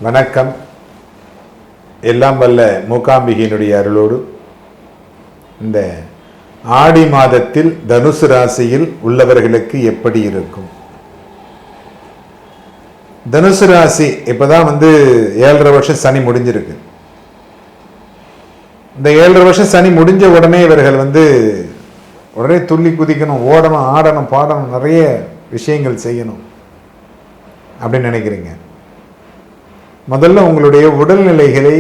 வணக்கம். எல்லாம் வல்ல மூகாம்பிகையினுடைய அருளோடு இந்த ஆடி மாதத்தில் தனுசு ராசியில் உள்ளவர்களுக்கு எப்படி இருக்கும்? தனுசு ராசி இப்பதான் 7.5 வருஷம் சனி முடிஞ்சிருக்கு. இந்த 7.5 வருஷம் சனி முடிஞ்ச உடனே இவர்கள் உடனே துள்ளி குதிக்கணும், ஓடணும், ஆடணும், பாடணும், நிறைய விஷயங்கள் செய்யணும் அப்படின்னு நினைக்கிறீங்க. முதல்ல உங்களுடைய உடல்நிலைகளை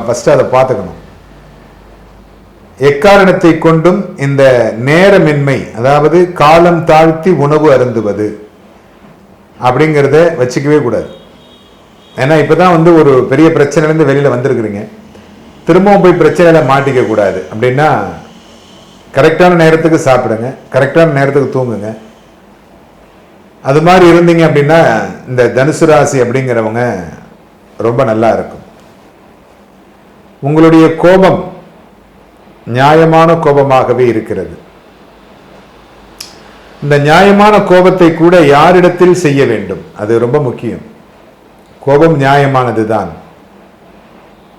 ஃபர்ஸ்ட் அதை பார்த்துக்கணும். எக்காரணத்தை கொண்டும் இந்த நேரமின்மை, அதாவது காலம் தாழ்த்தி உணவு அருந்துவது அப்படிங்கிறத வச்சுக்கவே கூடாது. ஏன்னா இப்பதான் ஒரு பெரிய பிரச்சனையிலேருந்து வெளியில வந்திருக்கிறீங்க. திரும்பவும் போய் பிரச்சனையில மாட்டிக்க கூடாது. அப்படின்னா கரெக்டான நேரத்துக்கு சாப்பிடுங்க, கரெக்டான நேரத்துக்கு தூங்குங்க. அது மாதிரி இருந்தீங்க அப்படின்னா இந்த தனுசு ராசி அப்படிங்கிறவங்க ரொம்ப நல்லா இருக்கும். உங்களுடைய கோபம் நியாயமான கோபமாகவே இருக்கிறது. இந்த நியாயமான கோபத்தை கூட யாரிடத்தில் செய்ய வேண்டும், அது ரொம்ப முக்கியம். கோபம் நியாயமானது தான்.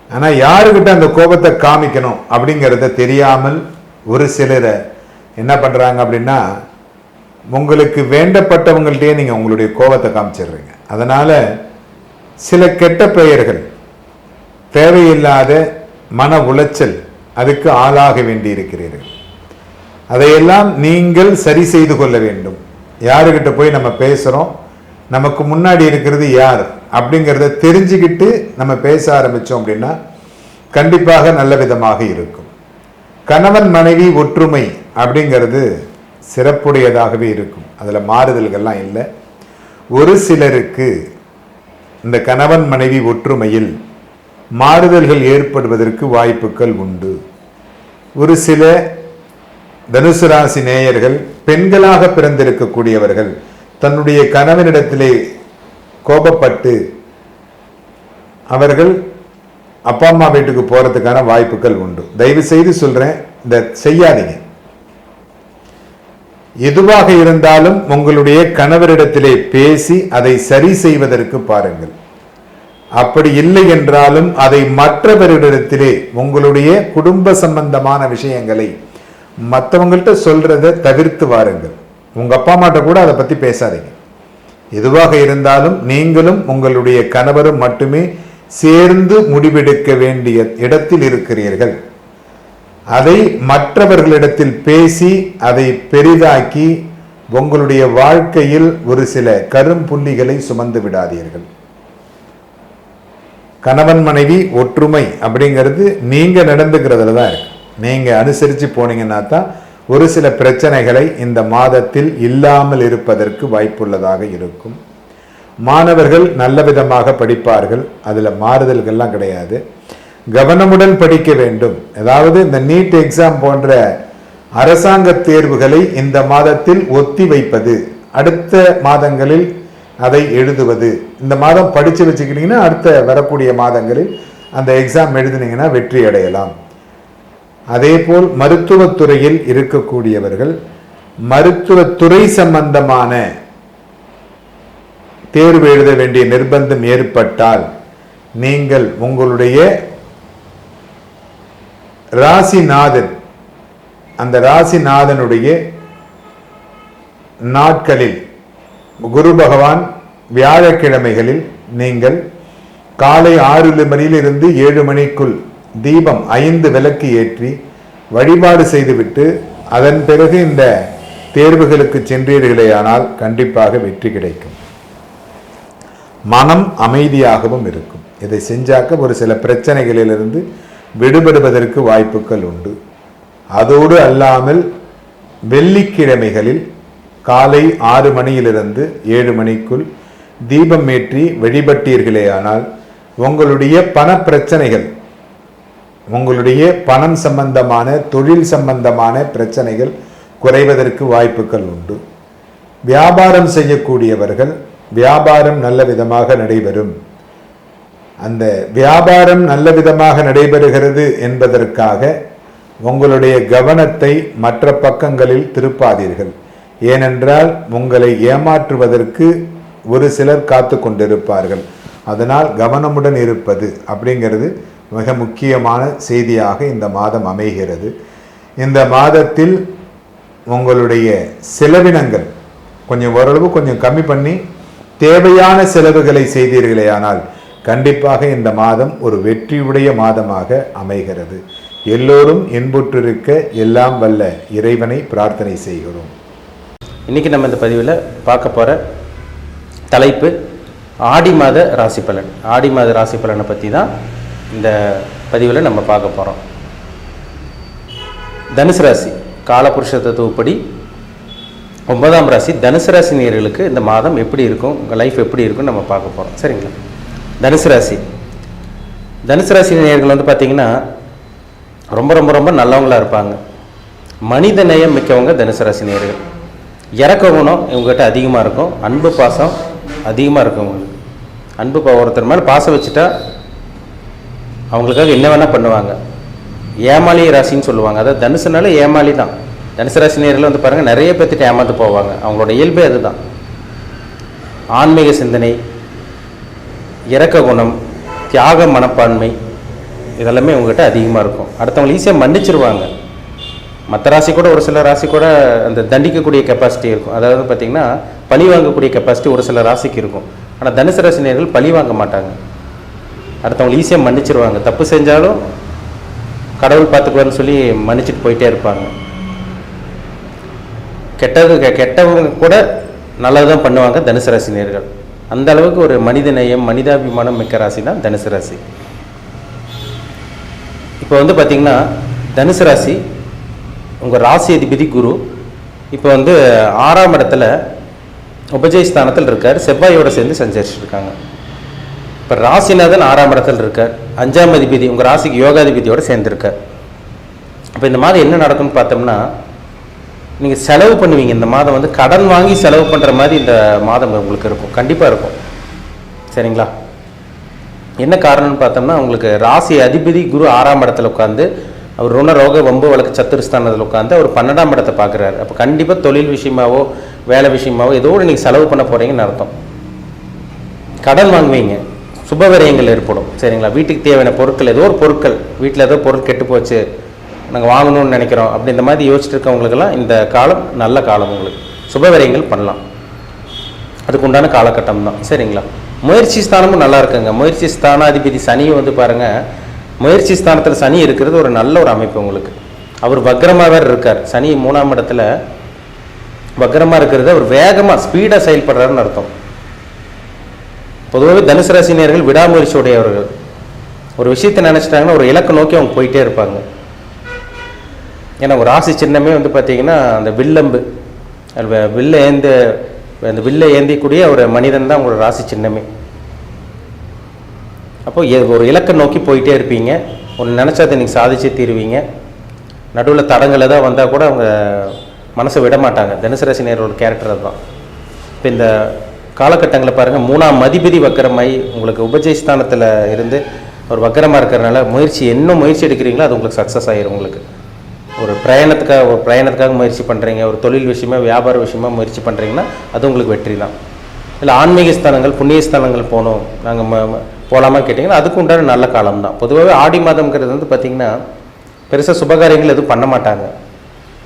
ஆனா யாருக்கிட்ட அந்த கோபத்தை காமிக்கணும் அப்படிங்கிறத தெரியாமல் ஒரு சிலரை என்ன பண்றாங்க அப்படின்னா, உங்களுக்கு வேண்டப்பட்டவங்கள்ட்டே நீங்க உங்களுடைய கோபத்தை காமிச்சிடுறீங்க. அதனால சில கெட்ட பெயர்கள், தேவையில்லாத மன உளைச்சல், அதுக்கு ஆளாக வேண்டி இருக்கிறீர்கள். அதையெல்லாம் நீங்கள் சரி செய்து கொள்ள வேண்டும். யாருக்கிட்ட போய் நம்ம பேசுறோம், நமக்கு முன்னாடி இருக்கிறது யார் அப்படிங்கிறத தெரிஞ்சுக்கிட்டு நம்ம பேச ஆரம்பிச்சோம் அப்படின்னா கண்டிப்பாக நல்ல விதமாக இருக்கும். கணவன் மனைவி ஒற்றுமை அப்படிங்கிறது சிறப்புடையதாகவே இருக்கும். அதுல மாறுதல்கள்லாம் இல்லை. ஒரு சிலருக்கு இந்த கணவன் மனைவி ஒற்றுமையில் மாறுதல்கள் ஏற்படுவதற்கு வாய்ப்புகள் உண்டு. ஒரு சில தனுசு ராசி நேயர்கள், பெண்களாக பிறந்திருக்கக்கூடியவர்கள் தன்னுடைய கணவனிடத்திலே கோபப்பட்டு அவர்கள் அப்பா அம்மா வீட்டுக்கு போறதுக்கான வாய்ப்புகள் உண்டு. தயவு செய்து சொல்றேன், இந்த செய்யாதீங்க. எதுவாக இருந்தாலும் உங்களுடைய கணவரிடத்திலே பேசி அதை சரி செய்வதற்கு பாருங்கள். அப்படி இல்லை என்றாலும் அதை மற்றவரிடத்திலே உங்களுடைய குடும்ப சம்பந்தமான விஷயங்களை மற்றவங்கள்ட்ட சொல்றதை தவிர்த்து வாருங்கள். உங்க அப்பா அம்மாட்ட கூட அதை பத்தி பேசாதீங்க. எதுவாக இருந்தாலும் நீங்களும் உங்களுடைய கணவரும் மட்டுமே சேர்ந்து முடிவெடுக்க வேண்டிய இடத்தில் இருக்கிறீர்கள். அதை மற்றவர்களிடத்தில் பேசி அதை பெரிதாக்கி உங்களுடைய வாழ்க்கையில் ஒரு சில கரும்புள்ளிகளை சுமந்து விடாதீர்கள். கணவன் மனைவி ஒற்றுமை அப்படிங்கிறது நீங்க நடந்துக்கிறதுல தான் இருக்கு. நீங்க அனுசரிச்சு போனீங்கன்னா தான் ஒரு சில பிரச்சனைகளை இந்த மாதத்தில் இல்லாமல் இருப்பதற்கு வாய்ப்புள்ளதாக இருக்கும். மாணவர்கள் நல்ல விதமாக படிப்பார்கள், அதுல மாறுதல்கள்லாம் கிடையாது. கவனமுடன் படிக்க வேண்டும். அதாவது இந்த நீட் எக்ஸாம் போன்ற அரசாங்க தேர்வுகளை இந்த மாதத்தில் ஒத்தி வைப்பது, அடுத்த மாதங்களில் அதை எழுதுவது. இந்த மாதம் படிச்சு வச்சுக்கிட்டீங்கன்னா அடுத்த வரக்கூடிய மாதங்களில் அந்த எக்ஸாம் எழுதினீங்கன்னா வெற்றி அடையலாம். அதே போல் மருத்துவத்துறையில் இருக்கக்கூடியவர்கள் மருத்துவத்துறை சம்பந்தமான தேர்வு எழுத வேண்டிய நிர்பந்தம் ஏற்பட்டால் நீங்கள் உங்களுடைய ராசிநாதன், அந்த ராசிநாதனுடைய நாட்களில் குரு பகவான் வியாழக்கிழமைகளில் நீங்கள் காலை 6 மணியிலிருந்து 7 மணிக்குள் தீபம் 5 விளக்கு ஏற்றி வழிபாடு செய்துவிட்டு அதன் பிறகு இந்த தேர்வுகளுக்கு சென்றீர்களேயானால் கண்டிப்பாக வெற்றி கிடைக்கும். மனம் அமைதியாகவும் இருக்கும். இதை செஞ்சாக்க ஒரு சில பிரச்சனைகளிலிருந்து விடுபடுவதற்கு வாய்ப்புகள் உண்டு. அதோடு அல்லாமல் வெள்ளிக்கிழமைகளில் காலை 6 மணியிலிருந்து 7 மணிக்குள் தீபம் ஏற்றி வழிபட்டீர்களேயானால் உங்களுடைய பண பிரச்சனைகள், உங்களுடைய பணம் சம்பந்தமான தொழில் சம்பந்தமான பிரச்சனைகள் குறைவதற்கு வாய்ப்புகள் உண்டு. வியாபாரம் செய்யக்கூடியவர்கள் வியாபாரம் நல்ல விதமாக நடைபெறும். அந்த வியாபாரம் நல்ல விதமாக நடைபெறுகிறது என்பதற்காக உங்களுடைய கவனத்தை மற்ற பக்கங்களில் திருப்பாதீர்கள். ஏனென்றால் உங்களை ஏமாற்றுவதற்கு ஒரு சிலர் காத்து கொண்டிருப்பார்கள். அதனால் கவனமுடன் இருப்பது அப்படிங்கிறது மிக முக்கியமான செய்தியாக இந்த மாதம் அமைகிறது. இந்த மாதத்தில் உங்களுடைய செலவினங்கள் கொஞ்சம் ஓரளவு கொஞ்சம் கம்மி பண்ணி தேவையான செலவுகளை செய்தீர்களே ஆனால் கண்டிப்பாக இந்த மாதம் ஒரு வெற்றியுடைய மாதமாக அமைகிறது. எல்லோரும் இன்புற்றிருக்க எல்லாம் வல்ல இறைவனை பிரார்த்தனை செய்கிறோம். இன்றைக்கி நம்ம இந்த பதிவில் பார்க்க போகிற தலைப்பு ஆடி மாத ராசி பலன். ஆடி மாத ராசி பலனை பற்றி தான் இந்த பதிவில் நம்ம பார்க்க போகிறோம். தனுசு ராசி காலபுருஷ தத்துவப்படி 9ஆம் ராசி தனுசு ராசி நேயர்களுக்கு இந்த மாதம் எப்படி இருக்கும், உங்கள் லைஃப் எப்படி இருக்குன்னு நம்ம பார்க்க போகிறோம். சரிங்களா? தனுசு ராசி நேயர்கள் வந்து பார்த்திங்கன்னா ரொம்ப ரொம்ப ரொம்ப நல்லவங்களாக இருப்பாங்க. மனித நேயம் மிக்கவங்க தனுசு ராசி நேயர்கள். இறக்க குணம் இவங்ககிட்ட அதிகமாக இருக்கும். அன்பு பாசம் அதிகமாக இருக்கும். உங்களுக்கு அன்பு ஒருத்தர் மேலே பாசம் வச்சுட்டா அவங்களுக்காக என்ன வேணால் பண்ணுவாங்க. ஏமாளி ராசின்னு சொல்லுவாங்க. அதாவது தனுசுனால ஏமாளி தான். தனுசு ராசி நேயர்கள் வந்து பாருங்கள் நிறைய பேர்த்திட்டு ஏமாந்து போவாங்க. அவங்களோட இயல்பே அதுதான். ஆன்மீக சிந்தனை, இரக்க குணம், தியாக மனப்பான்மை இதெல்லாமே உங்ககிட்ட அதிகமாக இருக்கும். அடுத்தவங்களை ஈஸியாக மன்னிச்சிருவாங்க. மற்ற ராசி கூட ஒரு சில ராசி கூட அந்த தண்டிக்கக்கூடிய கெப்பாசிட்டி இருக்கும். அதாவது பார்த்திங்கன்னா பழி வாங்கக்கூடிய கெப்பாசிட்டி ஒரு சில ராசிக்கு இருக்கும். ஆனால் தனுசு ராசி நேயர்கள் பழி வாங்க மாட்டாங்க. அடுத்தவங்களை ஈஸியாக மன்னிச்சிருவாங்க. தப்பு செஞ்சாலும் கடவுள் பார்த்துக்குவான்னு சொல்லி மன்னிச்சிட்டு போயிட்டே இருப்பாங்க. கெட்டவங்க கூட நல்லது தான் பண்ணுவாங்க தனுசு ராசி நேயர்கள். அந்த அளவுக்கு ஒரு மனித நேயம், மனிதாபிமானம் மிக்க ராசி தான் தனுசு ராசி. இப்போ வந்து பார்த்திங்கன்னா தனுசு ராசி உங்கள் ராசி அதிபதி குரு இப்போ வந்து 6ஆம் இடத்துல உபஜயஸ்தானத்தில் இருக்கார். செவ்வாயோடு சேர்ந்து சஞ்சரிச்சிருக்காங்க. இப்போ ராசிநாதன் 6ஆம் இடத்துல இருக்கார். 5ஆம் அதிபதி உங்கள் ராசிக்கு யோகாதிபதியோடு சேர்ந்துருக்கார். இப்போ இந்த மாதம் என்ன நடக்கும்னு பார்த்தோம்னா நீங்கள் செலவு பண்ணுவீங்க. இந்த மாதம் வந்து கடன் வாங்கி செலவு பண்ணுற மாதிரி இந்த மாதம் உங்களுக்கு இருக்கும். கண்டிப்பாக இருக்கும். சரிங்களா? என்ன காரணம்னு பார்த்தோம்னா உங்களுக்கு ராசி அதிபதி குரு 6ஆம் இடத்துல உட்காந்து அவர் ருண ரோக வம்பு வழக்கு சத்துருஸ்தானத்தில் உட்காந்து அவர் 12ஆம் இடத்தை பார்க்குறாரு. அப்போ கண்டிப்பாக தொழில் விஷயமாவோ வேலை விஷயமாவோ ஏதோ ஒரு நீங்கள் செலவு பண்ண போகிறீங்கன்னு அர்த்தம். கடன் வாங்குவீங்க. சுப விரயங்கள் ஏற்படும். சரிங்களா? வீட்டுக்கு தேவையான பொருட்கள், ஏதோ ஒரு பொருட்கள் வீட்டில் ஏதோ பொருள் கெட்டு போச்சு, நாங்கள் வாங்கணும்னு நினைக்கிறோம், அப்படி இந்த மாதிரி யோசிச்சுட்டு இருக்கவங்களுக்கெல்லாம் இந்த காலம் நல்ல காலம். உங்களுக்கு சுப விரயங்கள் பண்ணலாம். அதுக்கு உண்டான காலகட்டம் தான். சரிங்களா? முயற்சி ஸ்தானமும் நல்லா இருக்குங்க. முயற்சி ஸ்தானாதிபதி சனியும் வந்து பாருங்கள், முயற்சி ஸ்தானத்தில் சனி இருக்கிறது ஒரு நல்ல ஒரு அமைப்பு உங்களுக்கு. அவர் வக்ரமாக வேறு இருக்கார். சனி 3ஆம் இடத்துல வக்ரமாக இருக்கிறது. அவர் வேகமாக ஸ்பீடாக செயல்படுறாருன்னு அர்த்தம். பொதுவாகவே தனுசு ராசி நேயர்கள் விடாமுயற்சி உடையவர்கள். ஒரு விஷயத்தை நினச்சிட்டாங்கன்னா ஒரு இலக்கை நோக்கி அவங்க போயிட்டே இருப்பாங்க. ஏன்னா ஒரு ராசி சின்னமே வந்து பார்த்திங்கன்னா அந்த வில்லம்பு, அந்த வில்லை ஏந்திக்கூடிய ஒரு மனிதன் தான் உங்களோட ராசி சின்னமே. அப்போது ஒரு இலக்கை நோக்கி போயிட்டே இருப்பீங்க. ஒன்று நினச்சதை நீங்கள் சாதிச்சே தீருவீங்க. நடுவில் தடங்களை தான் வந்தால் கூட அவங்க மனசை விட மாட்டாங்க. தனுசு ராசி நேயரோட கேரக்டர் அதுதான். இப்போ இந்த காலகட்டங்களை பாருங்கள், 3ஆம் அதிபதி வக்கரமாகி உங்களுக்கு உபஜயஸ்தானத்தில் இருந்து ஒரு வக்கரமாக இருக்கிறனால இன்னும் முயற்சி எடுக்கிறீங்களோ அது உங்களுக்கு சக்ஸஸ் ஆகிரும். உங்களுக்கு ஒரு பிரயாணத்துக்காக முயற்சி பண்ணுறீங்க, ஒரு தொழில் விஷயமா வியாபார விஷயமா முயற்சி பண்ணுறீங்கன்னா அது உங்களுக்கு வெற்றி தான். இல்லை ஆன்மீக ஸ்தானங்கள் புண்ணிய ஸ்தானங்கள் போகணும் நாங்கள் போகலாமா கேட்டிங்கன்னா அதுக்கு உண்டான நல்ல காலம் தான். பொதுவாகவே ஆடி மாதம்ங்கிறது வந்து பார்த்திங்கன்னா பெருசாக சுபகாரியங்கள் எதுவும் பண்ண மாட்டாங்க.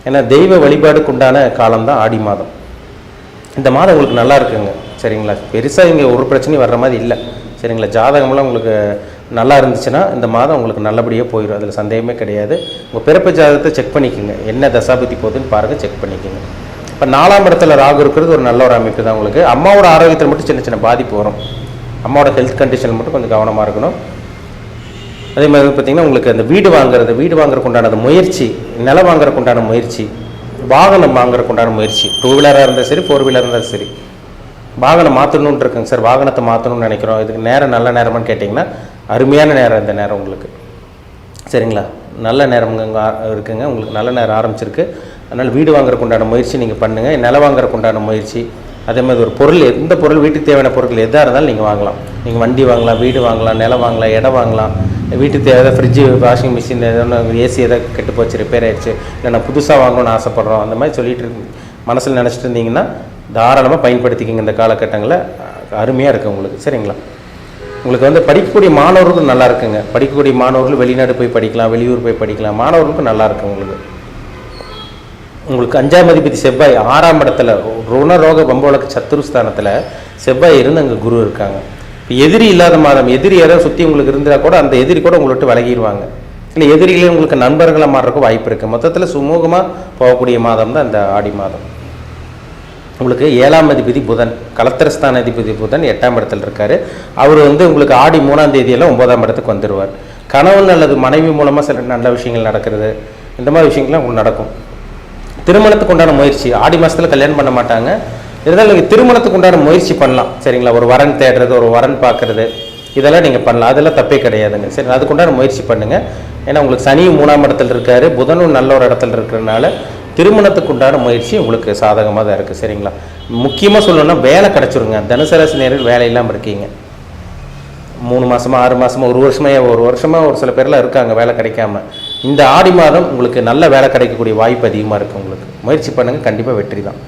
ஏன்னா தெய்வ வழிபாடுக்கு உண்டான காலம் தான் ஆடி மாதம். இந்த மாதம் உங்களுக்கு நல்லா இருக்குங்க. சரிங்களா? பெருசாக இங்கே ஒரு பிரச்சனையும் வர்ற மாதிரி இல்லை. சரிங்களா? ஜாதகம்லாம் உங்களுக்கு நல்லா இருந்துச்சுன்னா இந்த மாதம் உங்களுக்கு நல்லபடியாக போயிடும். அதில் சந்தேகமே கிடையாது. உங்கள் பிறப்பு ஜாதகத்தை செக் பண்ணிக்கோங்க. என்ன தசாபதி போகுதுன்னு பாருங்கள், செக் பண்ணிக்கோங்க. இப்போ 4ஆம் இடத்துல ராகு இருக்கிறது ஒரு நல்ல ஒரு அமைப்பு தான் உங்களுக்கு. அம்மாவோட ஆரோக்கியத்தில் மட்டும் சின்ன சின்ன பாதிப்பு வரும். அம்மாவோட ஹெல்த் கண்டிஷன் மட்டும் கொஞ்சம் கவனமாக இருக்கணும். அதே மாதிரி பார்த்திங்கன்னா உங்களுக்கு அந்த வீடு வாங்குறதுக்கு உண்டான முயற்சி, நிலம் வாங்குறதுக்கு உண்டான முயற்சி, வாகனம் வாங்குறதுக்கு உண்டான முயற்சி, 2 வீலராக இருந்தாலும் சரி 4 வீலராக இருந்தாலும் சரி, வாகனம் மாற்றணுன்னு இருக்குங்க சார், வாகனத்தை மாற்றணும்னு நினைக்கிறோம், இதுக்கு நேரம் நல்ல நேரமானு கேட்டிங்கன்னா அருமையான நேரம் இந்த நேரம் உங்களுக்கு. சரிங்களா? நல்ல நேரம் இருக்குங்க உங்களுக்கு. நல்ல நேரம் ஆரம்பிச்சிருக்கு. அதனால் வீடு வாங்குறதுக்கு உண்டான முயற்சி நீங்கள் பண்ணுங்கள். நிலம் வாங்குறதுக்கு உண்டான முயற்சி, அதே மாதிரி ஒரு பொருள், எந்த பொருள் வீட்டுக்கு தேவையான பொருட்கள் எதாக இருந்தாலும் நீங்கள் வாங்கலாம். நீங்கள் வண்டி வாங்கலாம், வீடு வாங்கலாம், நிலம் வாங்கலாம், இடம் வாங்கலாம். வீட்டுக்கு தேவை ஃப்ரிட்ஜு, வாஷிங் மிஷின், எதாவது ஏசி எதாவது கெட்டு போச்சு, ரிப்பேர் ஆகிடுச்சு, இல்லை நான் புதுசாக வாங்கணும்னு ஆசைப்பட்றோம், அந்த மாதிரி சொல்லிட்டு மனசில் நினச்சிட்டு இருந்தீங்கன்னா தாராளமாக பயன்படுத்திக்கிங்க. இந்த காலகட்டங்களில் அருமையாக இருக்குது உங்களுக்கு. சரிங்களா? உங்களுக்கு வந்து படிக்கக்கூடிய மாணவர்களுக்கும் நல்லா இருக்குங்க. படிக்கக்கூடிய மாணவர்கள் வெளிநாடு போய் படிக்கலாம், வெளியூர் போய் படிக்கலாம், மாணவர்களுக்கும் நல்லா இருக்குது உங்களுக்கு. உங்களுக்கு 5ஆம் அதிபதி செவ்வாய் 6ஆம் இடத்துல ருணரோக பம்பவழக்கு சத்துருஸ்தானத்தில் செவ்வாய் இருந்து அங்கே குரு இருக்காங்க. இப்போ எதிரி இல்லாத மாதம், எதிரி யாராவது சுற்றி உங்களுக்கு இருந்தால் கூட அந்த எதிரி கூட உங்களை விட்டு விலகிடுவாங்க. இல்லை எதிரிகளே உங்களுக்கு நண்பர்களாக மாறுறதுக்கு வாய்ப்பு இருக்குது. மொத்தத்தில் சுமூகமாக போகக்கூடிய மாதம் தான் இந்த ஆடி மாதம். உங்களுக்கு 7ஆம் அதிபதி புதன், கலத்திரஸ்தான அதிபதி புதன் 8ஆம் இடத்துல இருக்கார். அவர் வந்து உங்களுக்கு ஆடி 3ஆம் தேதியெல்லாம் 9ஆம் இடத்துக்கு வந்துடுவார். கணவன் அல்லது மனைவி மூலமாக சில நல்ல விஷயங்கள் நடக்கிறது, இந்த மாதிரி விஷயங்கள்லாம் உங்களுக்கு நடக்கும். திருமணத்துக்கு உண்டான முயற்சி, ஆடி மாதத்தில் கல்யாணம் பண்ண மாட்டாங்க, இருந்தாலும் நீங்கள் திருமணத்துக்கு உண்டான முயற்சி பண்ணலாம். சரிங்களா? ஒரு வரன் தேடுறது, ஒரு வரன் பார்க்குறது, இதெல்லாம் நீங்கள் பண்ணலாம். அதெல்லாம் தப்பே கிடையாதுங்க. சரி, அதுக்குண்டான முயற்சி பண்ணுங்கள். ஏன்னா உங்களுக்கு சனியும் 3ஆம் இடத்துல இருக்கார், புதனும் நல்ல ஒரு இடத்துல இருக்கிறதுனால திருமணத்துக்கு உண்டான முயற்சி உங்களுக்கு சாதகமாக தான் இருக்குது. சரிங்களா? முக்கியமாக சொல்லணும்னா வேலை கிடச்சிருங்க. தனுசு ராசி நேயர்கள் வேலை இல்லாமல் இருக்கீங்க. 3 மாதமாக 6 மாதமாக ஒரு வருஷமாக ஒரு சில பேர்லாம் இருக்காங்க வேலை கிடைக்காம. இந்த ஆடி மாதம் உங்களுக்கு நல்ல வேலை கிடைக்கக்கூடிய வாய்ப்பு அதிகமாக இருக்குது. உங்களுக்கு முயற்சி பண்ணுங்கள், கண்டிப்பாக வெற்றி தான்.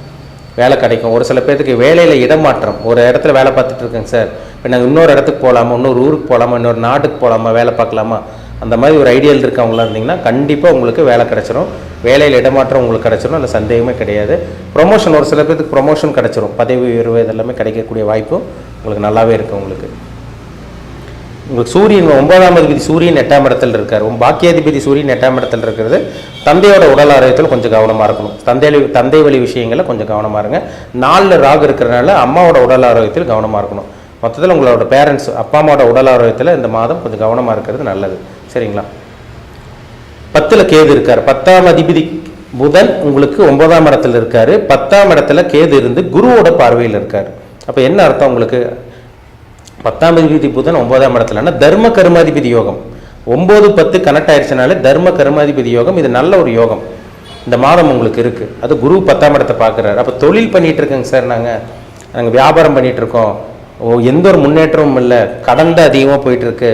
வேலை கிடைக்கும். ஒரு சில பேருக்கு வேலையில் இடமாற்றம், ஒரு இடத்துல வேலை பார்த்துட்டு இருக்கேங்க சார், இப்போ நாங்கள் இன்னொரு இடத்துக்கு போகலாமா, இன்னொரு ஊருக்கு போகலாமா, இன்னொரு நாட்டுக்கு போகலாமா, வேலை பார்க்கலாமா, அந்த மாதிரி ஒரு ஐடியல் இருக்கவங்களா இருந்தீங்கன்னா கண்டிப்பாக உங்களுக்கு வேலை கிடச்சிரும். வேலையில் இடமாற்றம் உங்களுக்கு கிடச்சிரும், அந்த சந்தேகமே கிடையாது. ப்ரொமோஷன், ஒரு சில பேருக்கு ப்ரொமோஷன் கிடச்சிரும், பதவி உயர்வு இதெல்லாமே கிடைக்கக்கூடிய வாய்ப்பும் உங்களுக்கு நல்லாவே இருக்குது. உங்களுக்கு சூரியன் 9ஆம் அதிபதி சூரியன் 8ஆம் இடத்துல இருக்கார். பாக்கியாதிபதி சூரியன் 8ஆம் இடத்துல இருக்கிறது. தந்தையோட உடல் ஆரோக்கியத்தில் கொஞ்சம் கவனமாக இருக்கணும். தந்தை வழி விஷயங்களில் கொஞ்சம் கவனமாக இருங்க. 4 ராகு இருக்கிறதுனால அம்மாவோட உடல் ஆரோக்கியத்தில் கவனமாக இருக்கணும். மொத்தத்தில் உங்களோட பேரண்ட்ஸ் அப்பா அம்மாவோட உடல் ஆரோக்கியத்தில் இந்த மாதம் கொஞ்சம் கவனமாக இருக்கிறது நல்லது. சரிங்களா? 10ல் கேது இருக்கார். 10ஆம் அதிபதி புதன் உங்களுக்கு 9ஆம் இடத்துல இருக்கார். 10ஆம் இடத்துல கேது இருந்து குருவோட பார்வையில் இருக்கார். அப்போ என்ன அர்த்தம் உங்களுக்கு? 10ஆம் அதிபதி புதன் 9ஆம் இடத்துலன்னா தர்ம கர்மாதிபதி யோகம். 9, 10 கனெக்ட் ஆயிடுச்சுனாலே தர்ம கர்மாதிபதி யோகம். இது நல்ல ஒரு யோகம் இந்த மாதம் உங்களுக்கு இருக்குது. அது குரு 10ஆம் இடத்தை பார்க்குறாரு. அப்போ தொழில் பண்ணிகிட்டு இருக்கேங்க சார், நாங்கள் வியாபாரம் பண்ணிகிட்டு இருக்கோம், எந்த ஒரு முன்னேற்றமும் இல்லை, கடன் தான் அதிகமாக போயிட்டுருக்கு,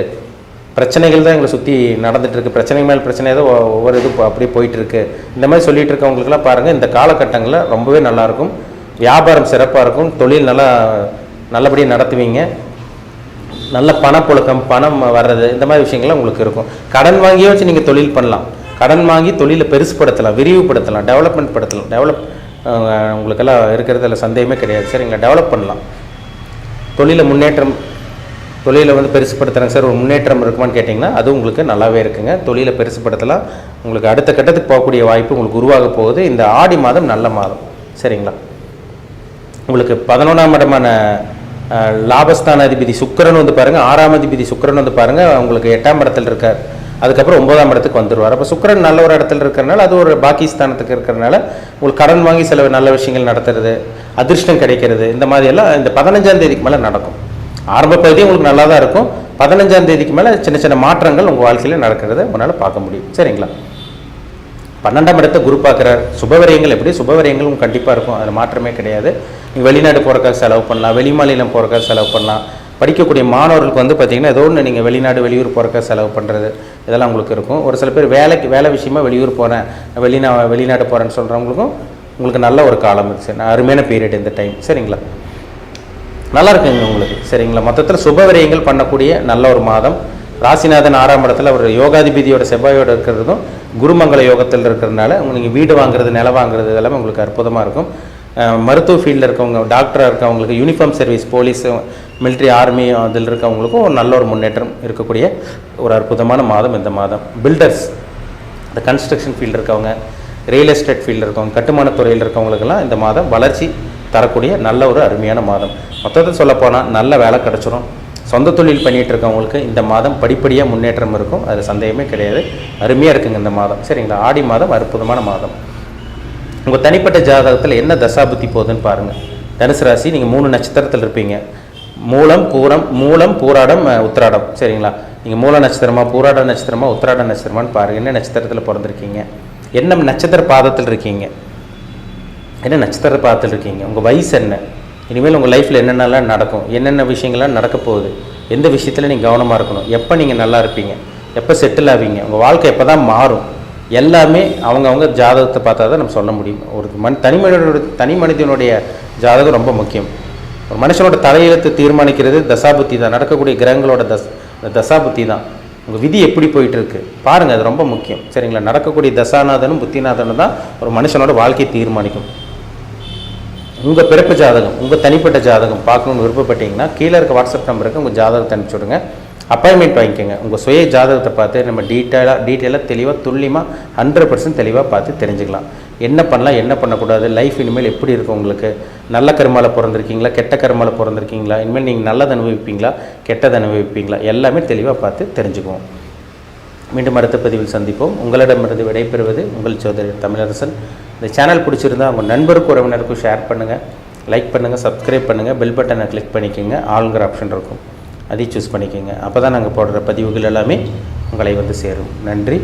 பிரச்சனைகள் தான் எங்களை சுற்றி நடந்துகிட்ருக்கு, பிரச்சனை மேல் பிரச்சனை தான் ஒவ்வொரு இது அப்படியே போயிட்டுருக்கு, இந்த மாதிரி சொல்லிகிட்டு இருக்கவங்களுக்குலாம் பாருங்கள், இந்த காலகட்டங்களில் ரொம்பவே நல்லாயிருக்கும். வியாபாரம் சிறப்பாக இருக்கும், தொழில் நல்லபடியாக நடத்துவீங்க, நல்ல பணப்புழக்கம், பணம் வர்றது, இந்த மாதிரி விஷயங்கள்லாம் உங்களுக்கு இருக்கும். கடன் வாங்கியே வச்சு நீங்கள் தொழில் பண்ணலாம். கடன் வாங்கி தொழிலை பெருசுப்படுத்தலாம், விரிவுபடுத்தலாம், டெவலப் உங்களுக்கெல்லாம் இருக்கிறதுல சந்தேகமே கிடையாது. சரிங்களா? டெவலப் பண்ணலாம். தொழிலை வந்து பெருசுப்படுத்துகிறாங்க சார், ஒரு முன்னேற்றம் இருக்குமான்னு கேட்டிங்கன்னா அது உங்களுக்கு நல்லாவே இருக்குங்க. தொழிலை பெருசுப்படுத்தலாம். உங்களுக்கு அடுத்த கட்டத்துக்கு போகக்கூடிய வாய்ப்பு உங்களுக்கு உருவாக போகுது. இந்த ஆடி மாதம் நல்ல மாதம். சரிங்களா? உங்களுக்கு 11ஆம் இடமான லாபஸ்தான அதிபதி சுக்கிரன் வந்து பாருங்கள், 6ஆம் அதிபதி சுக்கிரன் வந்து பாருங்கள், உங்களுக்கு 8ஆம் இடத்துல இருக்கார். அதுக்கப்புறம் 9ஆம் இடத்துக்கு வந்துடுவார். அப்போ சுக்கிரன் நல்ல ஒரு இடத்துல இருக்கிறனால, அது ஒரு பாக்கிஸ்தானத்துக்கு இருக்கிறனால உங்களுக்கு கடன் வாங்கி சில நல்ல விஷயங்கள் நடத்துறது, அதிர்ஷ்டம் கிடைக்கிறது, இந்த மாதிரியெல்லாம் இந்த 15ஆம் தேதிக்கு மேலே நடக்கும். ஆரம்ப பகுதியும் உங்களுக்கு நல்லா தான் இருக்கும். 15ஆம் தேதிக்கு மேலே சின்ன சின்ன மாற்றங்கள் உங்கள் வாழ்க்கையில் நடக்கிறத உங்களால் பார்க்க முடியும். சரிங்களா? 12ஆம் இடத்தை குரு பார்க்குறார். சுபவரியங்கள் எப்படி? சுபவரியங்களும் கண்டிப்பாக இருக்கும், அதில் மாற்றமே கிடையாது. நீங்கள் வெளிநாடு போகிறக்காக செலவு பண்ணலாம், வெளி மாநிலம் போகிறக்காக செலவு பண்ணலாம். படிக்கக்கூடிய மாணவர்களுக்கு வந்து பார்த்திங்கன்னா ஏதோ ஒன்று நீங்கள் வெளிநாடு வெளியூர் போகிறக்காக செலவு பண்ணுறது இதெல்லாம் உங்களுக்கு இருக்கும். ஒரு சில பேர் வேலை விஷயமா வெளியூர் போகிறேன், வெளிநாடு போகிறேன்னு சொல்கிறவங்களுக்கும் உங்களுக்கு நல்ல ஒரு காலம் இருக்குது. அருமையான பீரியட் இந்த டைம். சரிங்களா? நல்லா இருக்குங்க உங்களுக்கு. சரிங்களா? மொத்தத்தில் சுபவரியங்கள் பண்ணக்கூடிய நல்ல ஒரு மாதம். ராசிநாதன் 6ஆம் இடத்துல அவர் யோகாதிபதியோட செவ்வாயோடு இருக்கிறதும் குருமங்கல யோகத்தில் இருக்கிறதுனால நீங்கள் வீடு வாங்குறது, நிலம் வாங்குறது இதெல்லாமே உங்களுக்கு அற்புதமாக இருக்கும். மருத்துவ ஃபீல்டில் இருக்கவங்க, டாக்டராக இருக்கவங்களுக்கு, uniform service, police, military, army அதில் இருக்கவங்களுக்கும் ஒரு நல்ல ஒரு முன்னேற்றம் இருக்கக்கூடிய ஒரு அற்புதமான மாதம் இந்த மாதம். பில்டர்ஸ், இந்த கன்ஸ்ட்ரக்ஷன் ஃபீல்டு இருக்கவங்க, ரியல் எஸ்டேட் ஃபீல்டு இருக்கவங்க, கட்டுமான துறையில் இருக்கவங்களுக்கெல்லாம் இந்த மாதம் வளர்ச்சி தரக்கூடிய நல்ல ஒரு அருமையான மாதம். மொத்தத்தில் சொல்லப்போனால் நல்ல வேலை கிடச்சிரும். சொந்த தொழில் பண்ணிகிட்டு இருக்கவங்களுக்கு இந்த மாதம் படிப்படியாக முன்னேற்றம் இருக்கும், அது சந்தேகமே கிடையாது. அருமையாக இருக்குங்க இந்த மாதம். சரிங்களா? ஆடி மாதம் அற்புதமான மாதம். உங்கள் தனிப்பட்ட ஜாதகத்தில் என்ன தசாபுத்தி போகுதுன்னு பாருங்கள். தனுசு ராசி, நீங்கள் 3 நட்சத்திரத்தில் இருப்பீங்க. மூலம், பூராடம், உத்திராடம். சரிங்களா? நீங்கள் மூல நட்சத்திரமா, பூராட நட்சத்திரமா, உத்திராட நட்சத்திரமான்னு பாருங்கள். என்ன நட்சத்திரத்தில் பிறந்திருக்கீங்க, என்ன நட்சத்திர பாதத்தில் இருக்கீங்க, என்ன நட்சத்திர பாதத்தில் இருக்கீங்க, உங்கள் வயசு என்ன, இனிமேல் உங்கள் லைஃப்பில் என்னென்னலாம் நடக்கும், என்னென்ன விஷயங்கள்லாம் நடக்க போகுது, எந்த விஷயத்தில் நீங்கள் கவனமாக இருக்கணும், எப்போ நீங்கள் நல்லா இருப்பீங்க, எப்போ செட்டில் ஆவீங்க, உங்கள் வாழ்க்கை எப்போ தான் மாறும், எல்லாமே அவங்கவுங்க ஜாதகத்தை பார்த்தா தான் நம்ம சொல்ல முடியும். ஒரு தனி மனிதனுடைய ஜாதகம் ரொம்ப முக்கியம். ஒரு மனுஷனோட தலையெழுத்து தீர்மானிக்கிறது தசாபுத்தி தான், நடக்கக்கூடிய கிரகங்களோட தசாபுத்தி தான். உங்கள் விதி எப்படி போயிட்டு இருக்கு பாருங்கள், அது ரொம்ப முக்கியம். சரிங்களா? நடக்கக்கூடிய தசாநாதனும் புத்திநாதனும் தான் ஒரு மனுஷனோட வாழ்க்கையை தீர்மானிக்கும். உங்கள் பிறப்பு ஜாதகம், உங்கள் தனிப்பட்ட ஜாதகம் பார்க்கணுன்னு விருப்பப்பட்டீங்கன்னா கீழே இருக்க வாட்ஸ்அப் நம்பருக்கு உங்கள் ஜாதகத்தை அனுப்பிச்சி விடுங்க. அப்பாயின்மெண்ட் வாங்கிக்கோங்க. உங்கள் சுய ஜாதகத்தை பார்த்து நம்ம டீட்டெயிலாக தெளிவாக துல்லியமாக 100% தெளிவாக பார்த்து தெரிஞ்சுக்கலாம். என்ன பண்ணலாம், என்ன பண்ணக்கூடாது, லைஃப் இனிமேல் எப்படி இருக்கும், உங்களுக்கு நல்ல கர்மாவில் பிறந்திருக்கீங்களா, கெட்ட கர்மாவில் பிறந்திருக்கீங்களா, இனிமேல் நீங்கள் நல்லது அனுபவிப்பீங்களா, கெட்டது அனுபவிப்பீங்களா, எல்லாமே தெளிவாக பார்த்து தெரிஞ்சுக்குவோம். மீண்டும் அடுத்த பதிவில் சந்திப்போம். உங்களிடமிருந்து விடைபெறுவது உங்கள் ஜோதிடர் தமிழரசன். இந்த சேனல் பிடிச்சிருந்தால் உங்கள் நண்பருக்கும் உறவினருக்கும் ஷேர் பண்ணுங்கள், லைக் பண்ணுங்கள், சப்ஸ்கிரைப் பண்ணுங்கள், பெல் பட்டனை கிளிக் பண்ணிக்கோங்க. ஆளுங்கிற ஆப்ஷன் இருக்கும், அதையும் சூஸ் பண்ணிக்கோங்க. அப்போ தான் நாங்கள் போடுற பதிவுகள் எல்லாமே உங்களை வந்து சேரும். நன்றி,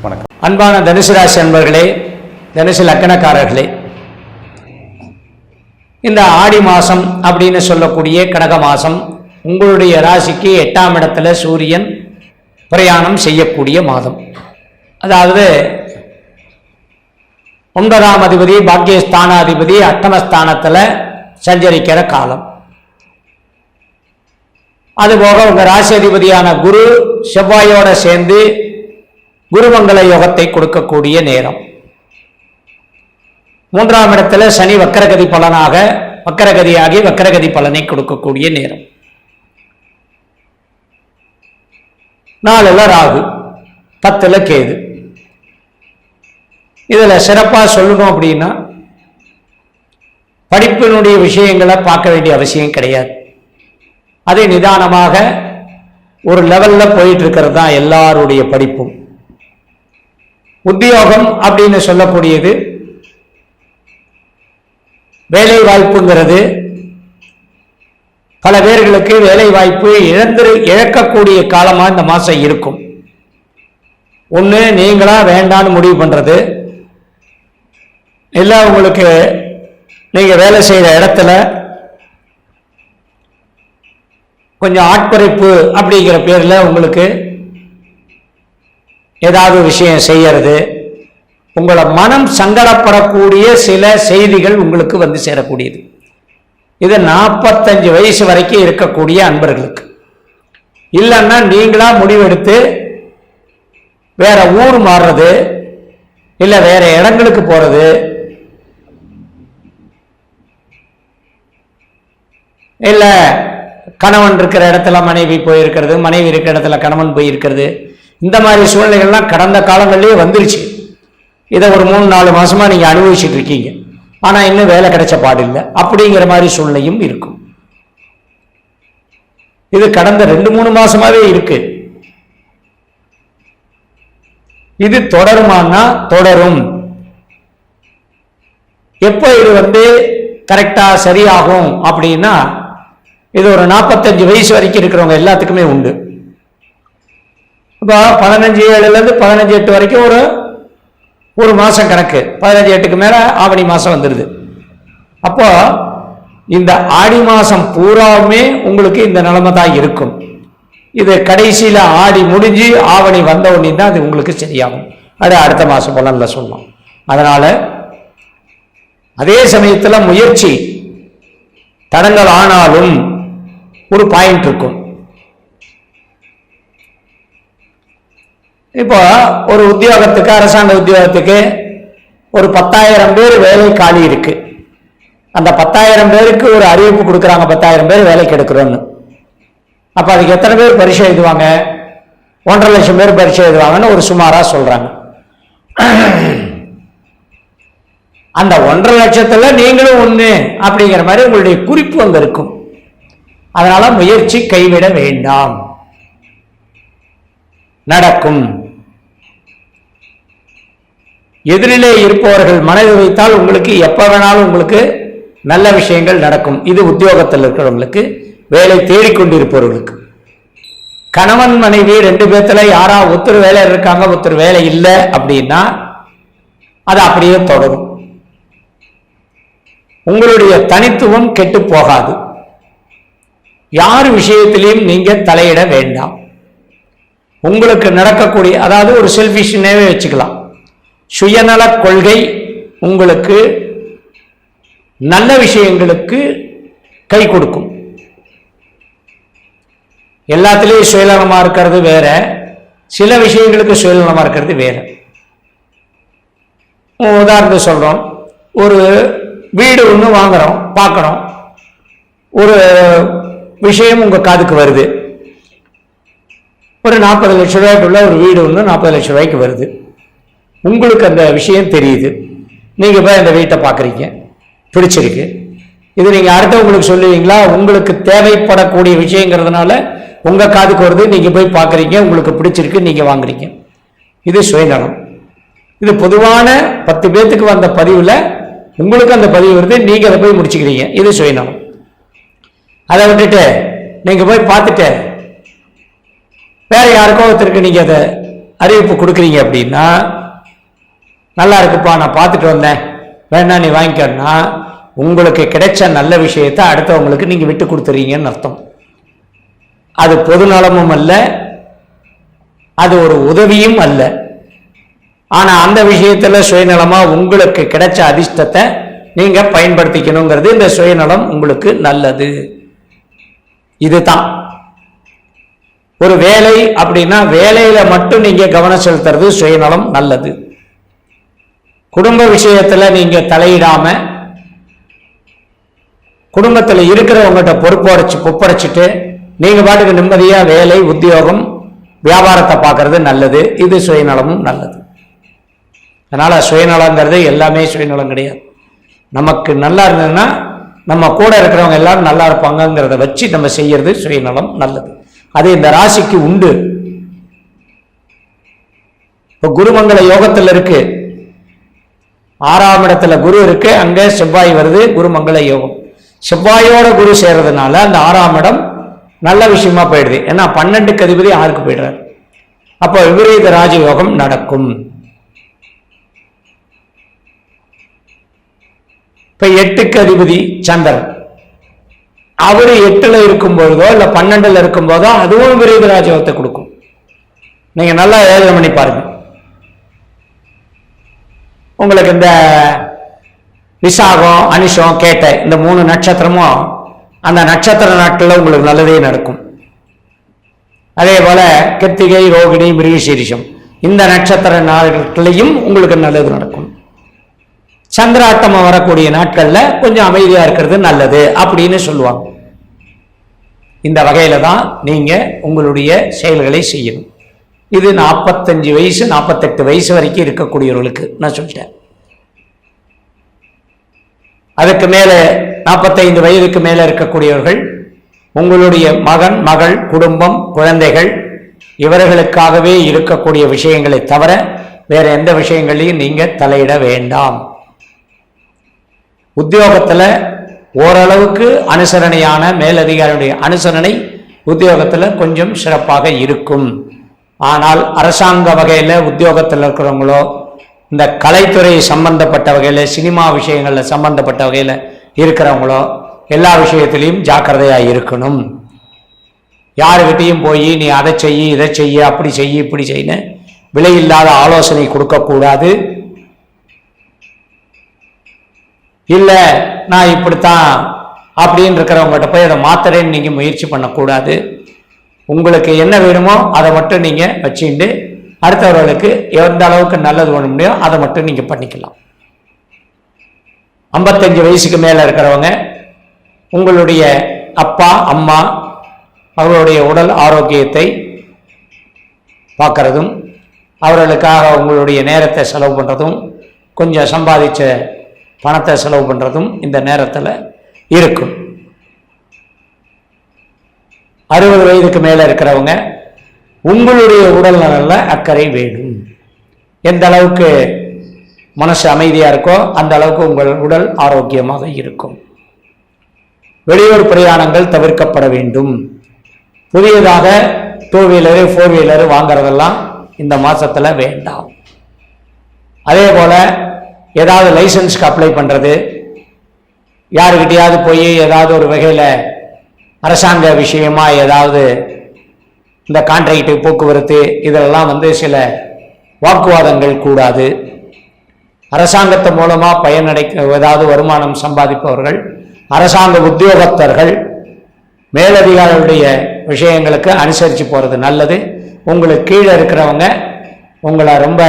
வணக்கம். அன்பான தனுசு ராசி அன்பர்களே, தனுசு லக்கணக்காரர்களே, இந்த ஆடி மாதம் அப்படின்னு சொல்லக்கூடிய கடக மாதம் உங்களுடைய ராசிக்கு 8ஆம் இடத்துல சூரியன் பிரயாணம் செய்யக்கூடிய மாதம். அதாவது 9ஆம் அதிபதி பாக்கியஸ்தானாதிபதி அட்டமஸ்தானத்தில் சஞ்சரிக்கிற காலம். அதுபோக உங்க ராசி அதிபதியான குரு செவ்வாயோட சேர்ந்து குருமங்கள யோகத்தை கொடுக்கக்கூடிய நேரம். 3ஆம் இடத்துல சனி வக்கரகதி பலனை கொடுக்கக்கூடிய நேரம். 4ல் ராகு, 10ல் கேது. இதுல சிறப்பா சொல்லணும் அப்படின்னா படிப்பினுடைய விஷயங்களை பார்க்க வேண்டிய அவசியம் கிடையாது. அதே நிதானமாக ஒரு லெவல்ல போயிட்டு இருக்கிறது தான் எல்லாருடைய படிப்பும். உத்தியோகம் அப்படின்னு சொல்லக்கூடியது, வேலை வாய்ப்புங்கிறது பல பேர்களுக்கு வேலை வாய்ப்பு இழக்கக்கூடிய காலமா இந்த மாசம் இருக்கும். ஒண்ணு நீங்களா வேண்டான்னு முடிவு பண்றது, இல்ல உங்களுக்கு நீங்க வேலை செய்யற இடத்துல கொஞ்சம் ஆட்குறைப்பு அப்படிங்கிற பேர்ல உங்களுக்கு ஏதாவது விஷயம் செய்யறது, உங்களை மனம் சங்கடப்படக்கூடிய சில செய்திகள் உங்களுக்கு வந்து சேரக்கூடியது. இது 45 வயசு வரைக்கும் இருக்கக்கூடிய அன்பர்களுக்கு. இல்லைன்னா நீங்களா முடிவெடுத்து வேற ஊர் மாறுறது, இல்ல வேற இடங்களுக்கு போறது, இல்ல கணவன் இருக்கிற இடத்துல மனைவி போயிருக்கிறது, மனைவி இருக்கிற இடத்துல கணவன் போயிருக்கிறது, இந்த மாதிரி சூழ்நிலைகள்லாம் கடந்த காலங்களிலேயே வந்துருச்சு. இதை ஒரு 3-4 மாசமா நீங்க அனுபவிச்சுட்டு இருக்கீங்க. ஆனா இன்னும் வேலை கிடைச்ச பாடில்லை அப்படிங்கிற மாதிரி சூழ்நிலையும் இருக்கும். இது கடந்த 2-3 மாசமாவே இருக்கு. இது தொடருமானா தொடரும். எப்போ இது வந்து கரெக்டா சரியாகும் அப்படின்னா, இது ஒரு 45 வயசு வரைக்கும் இருக்கிறவங்க எல்லாத்துக்குமே உண்டு. இப்போ 15/7 15/8 வரைக்கும் ஒரு மாசம் கணக்கு. 15/8க்கு மேல ஆவணி மாசம் வந்துடுது. அப்போ இந்த ஆடி மாசம் பூராவுமே உங்களுக்கு இந்த நிலைமை தான் இருக்கும். இது கடைசியில ஆடி முடிஞ்சு ஆவணி வந்த உடனே தான் அது உங்களுக்கு சரியாகும். அது அடுத்த மாசம் பலன்ல சொல்லலாம். அதனால அதே சமயத்துல முயற்சி தடங்கள் ஆனாலும் ஒரு பாயிண்ட் இருக்கும். இப்போ ஒரு உத்தியோகத்துக்கு, அரசாங்க உத்தியோகத்துக்கு ஒரு 10,000 பேர் வேலை காலி இருக்கு. அந்த 10,000 பேருக்கு ஒரு அறிவிப்பு கொடுக்குறாங்க, 10,000 பேர் வேலைக்கு எடுக்கிறோன்னு. அப்ப அதுக்கு எத்தனை பேர் பரீட்சை எழுதுவாங்க? 1.5 லட்சம் பேர் பரீட்சை எழுதுவாங்கன்னு ஒரு சுமாரா சொல்றாங்க. அந்த 1.5 லட்சத்துல நீங்களும் ஒண்ணு அப்படிங்கிற மாதிரி உங்களுடைய குறிப்பு அங்க இருக்கும். அதனால முயற்சி கைவிட வேண்டாம், நடக்கும். எதிரிலே இருப்பவர்கள் மனதில் வைத்தால் உங்களுக்கு எப்ப வேணாலும் உங்களுக்கு நல்ல விஷயங்கள் நடக்கும். இது உத்தியோகத்தில் இருக்கிறவங்களுக்கு, வேலை தேடிக்கொண்டிருப்பவர்களுக்கு. கணவன் மனைவி 2 பேர்த்துல யாரா ஒருத்தர் வேலை இருக்காங்க, ஒருத்தர் வேலை இல்லை அப்படின்னா அது அப்படியே தொடரும். உங்களுடைய தனித்துவம் கெட்டு போகாது. யார் விஷயத்திலையும் நீங்க தலையிட வேண்டாம். உங்களுக்கு நடக்கக்கூடிய, அதாவது ஒரு செல்ஃபிஷ்னவே வச்சுக்கலாம், சுயநல கொள்கை உங்களுக்கு நல்ல விஷயங்களுக்கு கை கொடுக்கும். எல்லாத்துலேயும் சுயநலமாக இருக்கிறது வேற, சில விஷயங்களுக்கு சுயநலமாக இருக்கிறது வேற. உதாரணத்துக்கு சொல்கிறோம், ஒரு வீடு ஒன்று வாங்குறோம், பார்க்குறோம், ஒரு விஷயம் உங்கள் காதுக்கு வருது. ஒரு 40 லட்சம் ரூபாய்க்குள்ள ஒரு வீடு ஒன்று 40 லட்சம் ரூபாய்க்கு வருது. உங்களுக்கு அந்த விஷயம் தெரியுது. நீங்கள் போய் அந்த வீட்டை பார்க்குறீங்க, பிடிச்சிருக்கு. இது நீங்கள் அடுத்தவங்களுக்கு சொல்லுவீங்களா? உங்களுக்கு தேவைப்படக்கூடிய விஷயங்கிறதுனால உங்கள் காதுக்கு வருது, நீங்கள் போய் பார்க்குறீங்க, உங்களுக்கு பிடிச்சிருக்கு, நீங்கள் வாங்குறீங்க. இது சுயநலம். இது பொதுவான 10 பேர்த்துக்கு வந்த பதிவில் உங்களுக்கு அந்த பதிவு வருது, நீங்கள் அதை போய் முடிச்சுக்கிறீங்க. இது சுயநலம். அதை விட்டுட்டு நீங்கள் போய் பார்த்துட்டு வேற யாருக்கோ ஒருத்தருக்கு நீங்கள் அதை அறிவிப்பு கொடுக்குறீங்க அப்படின்னா, நல்லா இருக்குப்பா, நான் பார்த்துட்டு வந்தேன், வேணா நீ வாங்கிக்கன்னா, உங்களுக்கு கிடைச்ச நல்ல விஷயத்தை அடுத்தவங்களுக்கு நீங்கள் விட்டு கொடுத்துறீங்கன்னு அர்த்தம். அது பொதுநலமும் அல்ல, அது ஒரு உதவியும் அல்ல. ஆனா அந்த விஷயத்துல சுயநலமா உங்களுக்கு கிடைச்ச அதிர்ஷ்டத்தை நீங்க பயன்படுத்திக்கணுங்கிறது இந்த சுயநலம் உங்களுக்கு நல்லது. இதுதான் ஒரு வேலை அப்படின்னா வேலையில மட்டும் நீங்க கவனம் செலுத்துறது சுயநலம் நல்லது. குடும்ப விஷயத்துல நீங்க தலையிடாம குடும்பத்தில் இருக்கிறவங்ககிட்ட பொறுப்படைச்சிட்டு நீங்க பாட்டுக்கு நிம்மதியா வேலை, உத்தியோகம், வியாபாரத்தை பார்க்கறது நல்லது. இது சுயநலமும் நல்லது. அதனால சுயநலங்கிறது எல்லாமே சுயநலம் கிடையாது. நமக்கு நல்லா இருந்ததுன்னா நம்ம கூட இருக்கிறவங்க எல்லாரும் நல்லா இருப்பாங்கிறத வச்சு நம்ம செய்யறது சுயநலம் நல்லது. அது இந்த ராசிக்கு உண்டு. இப்போ குருமங்கள யோகத்தில் இருக்கு, 6ஆம் இடத்துல குரு இருக்கு, அங்க செவ்வாய் வருது, குருமங்கள யோகம். செவ்வாயோட குரு சேர்றதுனால அந்த 6ஆம் இடம் நல்ல விஷயமா போயிடுது. ஏன்னா 12க்கு அதிபதி 6க்கு போயிடுறாரு. அப்போ விபரீத ராஜயோகம் நடக்கும். இப்ப 8க்கு அதிபதி சந்திரன், அவரு 8ல இருக்கும் பொழுதோ இல்ல 12ல இருக்கும் போதோ அதுவும் விபரீத ராஜயோகத்தை கொடுக்கும். நீங்க நல்லா யோசனை பண்ணி பாருங்க. உங்களுக்கு இந்த விசாகம், அனிஷம், கேட்டை இந்த 3 நட்சத்திரமும் அந்த நட்சத்திர நாட்களில் உங்களுக்கு நல்லதே நடக்கும். அதே போல கிருத்திகை, ரோகிணி, மிருகசீரிஷம் இந்த நட்சத்திர நாட்களையும் உங்களுக்கு நல்லது நடக்கும். சந்திராட்டமம் வரக்கூடிய நாட்கள்ல கொஞ்சம் அமைதியா இருக்கிறது நல்லது அப்படின்னு சொல்லுவாங்க. இந்த வகையில தான் நீங்க உங்களுடைய செயல்களை செய்யணும். இது 45 வயசு 48 வயசு வரைக்கும் இருக்கக்கூடியவர்களுக்கு நான் சொல்லிட்டேன். அதுக்கு மேல 45 வயதுக்கு மேல இருக்கக்கூடியவர்கள் உங்களுடைய மகன், மகள், குடும்பம், குழந்தைகள் இவர்களுக்காகவே இருக்கக்கூடிய விஷயங்களை தவிர வேற எந்த விஷயங்களையும் நீங்க தலையிட வேண்டாம். உத்தியோகத்துல ஓரளவுக்கு அனுசரணையான மேலதிகாரியுடைய அனுசரணை உத்தியோகத்துல கொஞ்சம் சிறப்பாக இருக்கும். ஆனால் அரசாங்க வகையில உத்தியோகத்தில் இருக்கிறவங்களோ இந்த கலைத்துறை சம்பந்தப்பட்ட வகையில சினிமா விஷயங்கள்ல சம்பந்தப்பட்ட வகையில இருக்கிறவங்களோ எல்லா விஷயத்திலையும் ஜாக்கிரதையா இருக்கணும். யாருக்கிட்டையும் போய் நீ அதை செய்ய, இதை செய்ய, அப்படி செய்ய, இப்படி செய்ய விலையில்லாத ஆலோசனை கொடுக்கக்கூடாது. இல்ல நான் இப்படித்தான் அப்படின்னு இருக்கிறவங்ககிட்ட போய் அதை மாத்திரேன்னு நீங்க முயற்சி பண்ணக்கூடாது. உங்களுக்கு என்ன வேணுமோ அதை மட்டும் நீங்க வச்சுட்டு அடுத்தவர்களுக்கு எந்த அளவுக்கு நல்லது பண்ண முடியும் அதை மட்டும் நீங்க பண்ணிக்கலாம். 55 வயசுக்கு மேல இருக்கிறவங்க உங்களுடைய அப்பா, அம்மா அவர்களுடைய உடல் ஆரோக்கியத்தை பார்க்கறதும் அவர்களுக்காக உங்களுடைய நேரத்தை செலவு பண்றதும் கொஞ்சம் சம்பாதிச்ச பணத்தை செலவு பண்றதும் இந்த நேரத்தில் இருக்கும். 60 வயதுக்கு மேல இருக்கிறவங்க உங்களுடைய உடல் நலன்ல அக்கறை வேணும். எந்த அளவுக்கு மனசு அமைதியா இருக்கோ அந்த அளவுக்கு உங்கள் உடல் ஆரோக்கியமாக இருக்கும். வெளியூர் பிரயாணங்கள் தவிர்க்கப்பட வேண்டும். புதியதாக 2 வீலரு 4 வீலரு வாங்குறதெல்லாம் இந்த மாசத்துல வேண்டாம். அதே போல ஏதாவது லைசன்ஸ்க்கு அப்ளை பண்றது, யாருக்கிட்டையாவது போய் ஏதாவது ஒரு வகையில அரசாங்க விஷயமா ஏதாவது இந்த கான்ட்ராக்ட், போக்குவரத்து இதெல்லாம் சில வாக்குவாதங்கள் கூடாது. அரசாங்கத்தின் மூலமா பயனடை ஏதாவது வருமானம் சம்பாதிப்பவர்கள் அரசாங்க உத்தியோகத்தர்கள், மேலதிகாரிகளுடைய விஷயங்களுக்கு அனுசரித்து போகிறது நல்லது. உங்களுக்கு கீழே இருக்கிறவங்க உங்களை ரொம்ப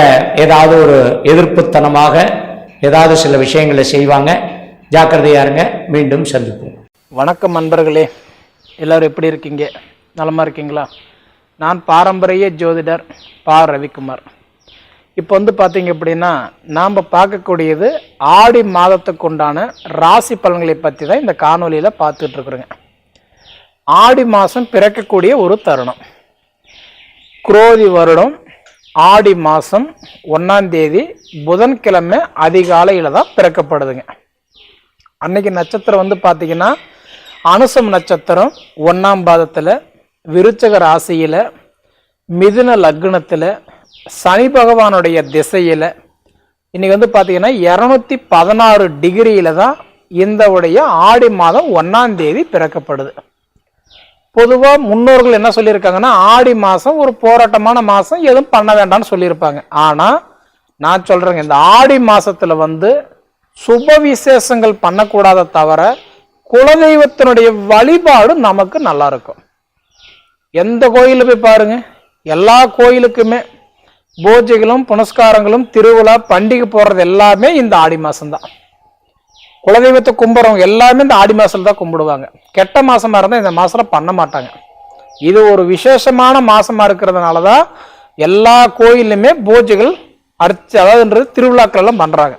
ஏதாவது ஒரு எதிர்ப்புத்தனமாக ஏதாவது சில விஷயங்களை செய்வாங்க. ஜாக்கிரதையா இருங்க. மீண்டும் சந்திப்போம். வணக்கம் நண்பர்களே, எல்லோரும் எப்படி இருக்கீங்க? நலமாக இருக்கீங்களா? நான் பாரம்பரிய ஜோதிடர் பா. ரவிக்குமார். இப்போ பார்த்தீங்க அப்படின்னா நாம் பார்க்கக்கூடியது ஆடி மாதத்துக்கு உண்டான ராசி பலன்களை பற்றி தான் இந்த காணொலியில் பார்த்துட்ருக்குறோங்க. ஆடி மாதம் பிறக்கக்கூடிய ஒரு தருணம். குரோதி வருடம் ஆடி மாதம் 1ஆம் தேதி புதன்கிழமை அதிகாலையில் தான் பிறக்கப்படுதுங்க. அன்னைக்கு நட்சத்திரம் பார்த்தீங்கன்னா அனுசம் நட்சத்திரம் 1ஆம் பாதத்தில், விருச்சக ராசியில், மிதுன லக்னத்தில், சனி பகவானுடைய திசையில். இன்னைக்கு பார்த்தீங்கன்னா 216 டிகிரியில் தான் இந்த உடைய ஆடி மாதம் 1ஆம் தேதி பிறக்கப்படுது. பொதுவாக முன்னோர்கள் என்ன சொல்லியிருக்காங்கன்னா, ஆடி மாதம் ஒரு போராட்டமான மாதம், எதுவும் பண்ண வேண்டாம்னு சொல்லியிருப்பாங்க. ஆனால் நான் சொல்கிறேங்க, இந்த ஆடி மாதத்தில் சுப விசேஷங்கள் பண்ணக்கூடாத தவிர குலதெய்வத்தினுடைய வழிபாடு நமக்கு நல்லா இருக்கும். எந்த கோயிலில் போய் பாருங்க, எல்லா கோயிலுக்குமே பூஜைகளும் புனஸ்காரங்களும் திருவிழா பண்டிகை போடுறது எல்லாமே இந்த ஆடி மாதம்தான். குலதெய்வத்தை கும்பிட்றவங்க எல்லாமே இந்த ஆடி மாதத்துல தான் கும்பிடுவாங்க. கெட்ட மாசமா இருந்தால் இந்த மாதத்தில் பண்ண மாட்டாங்க. இது ஒரு விசேஷமான மாசமா இருக்கிறதுனால தான் எல்லா கோயிலுமே பூஜைகள் அதாவது திருவிழாக்கள் எல்லாம் பண்றாங்க.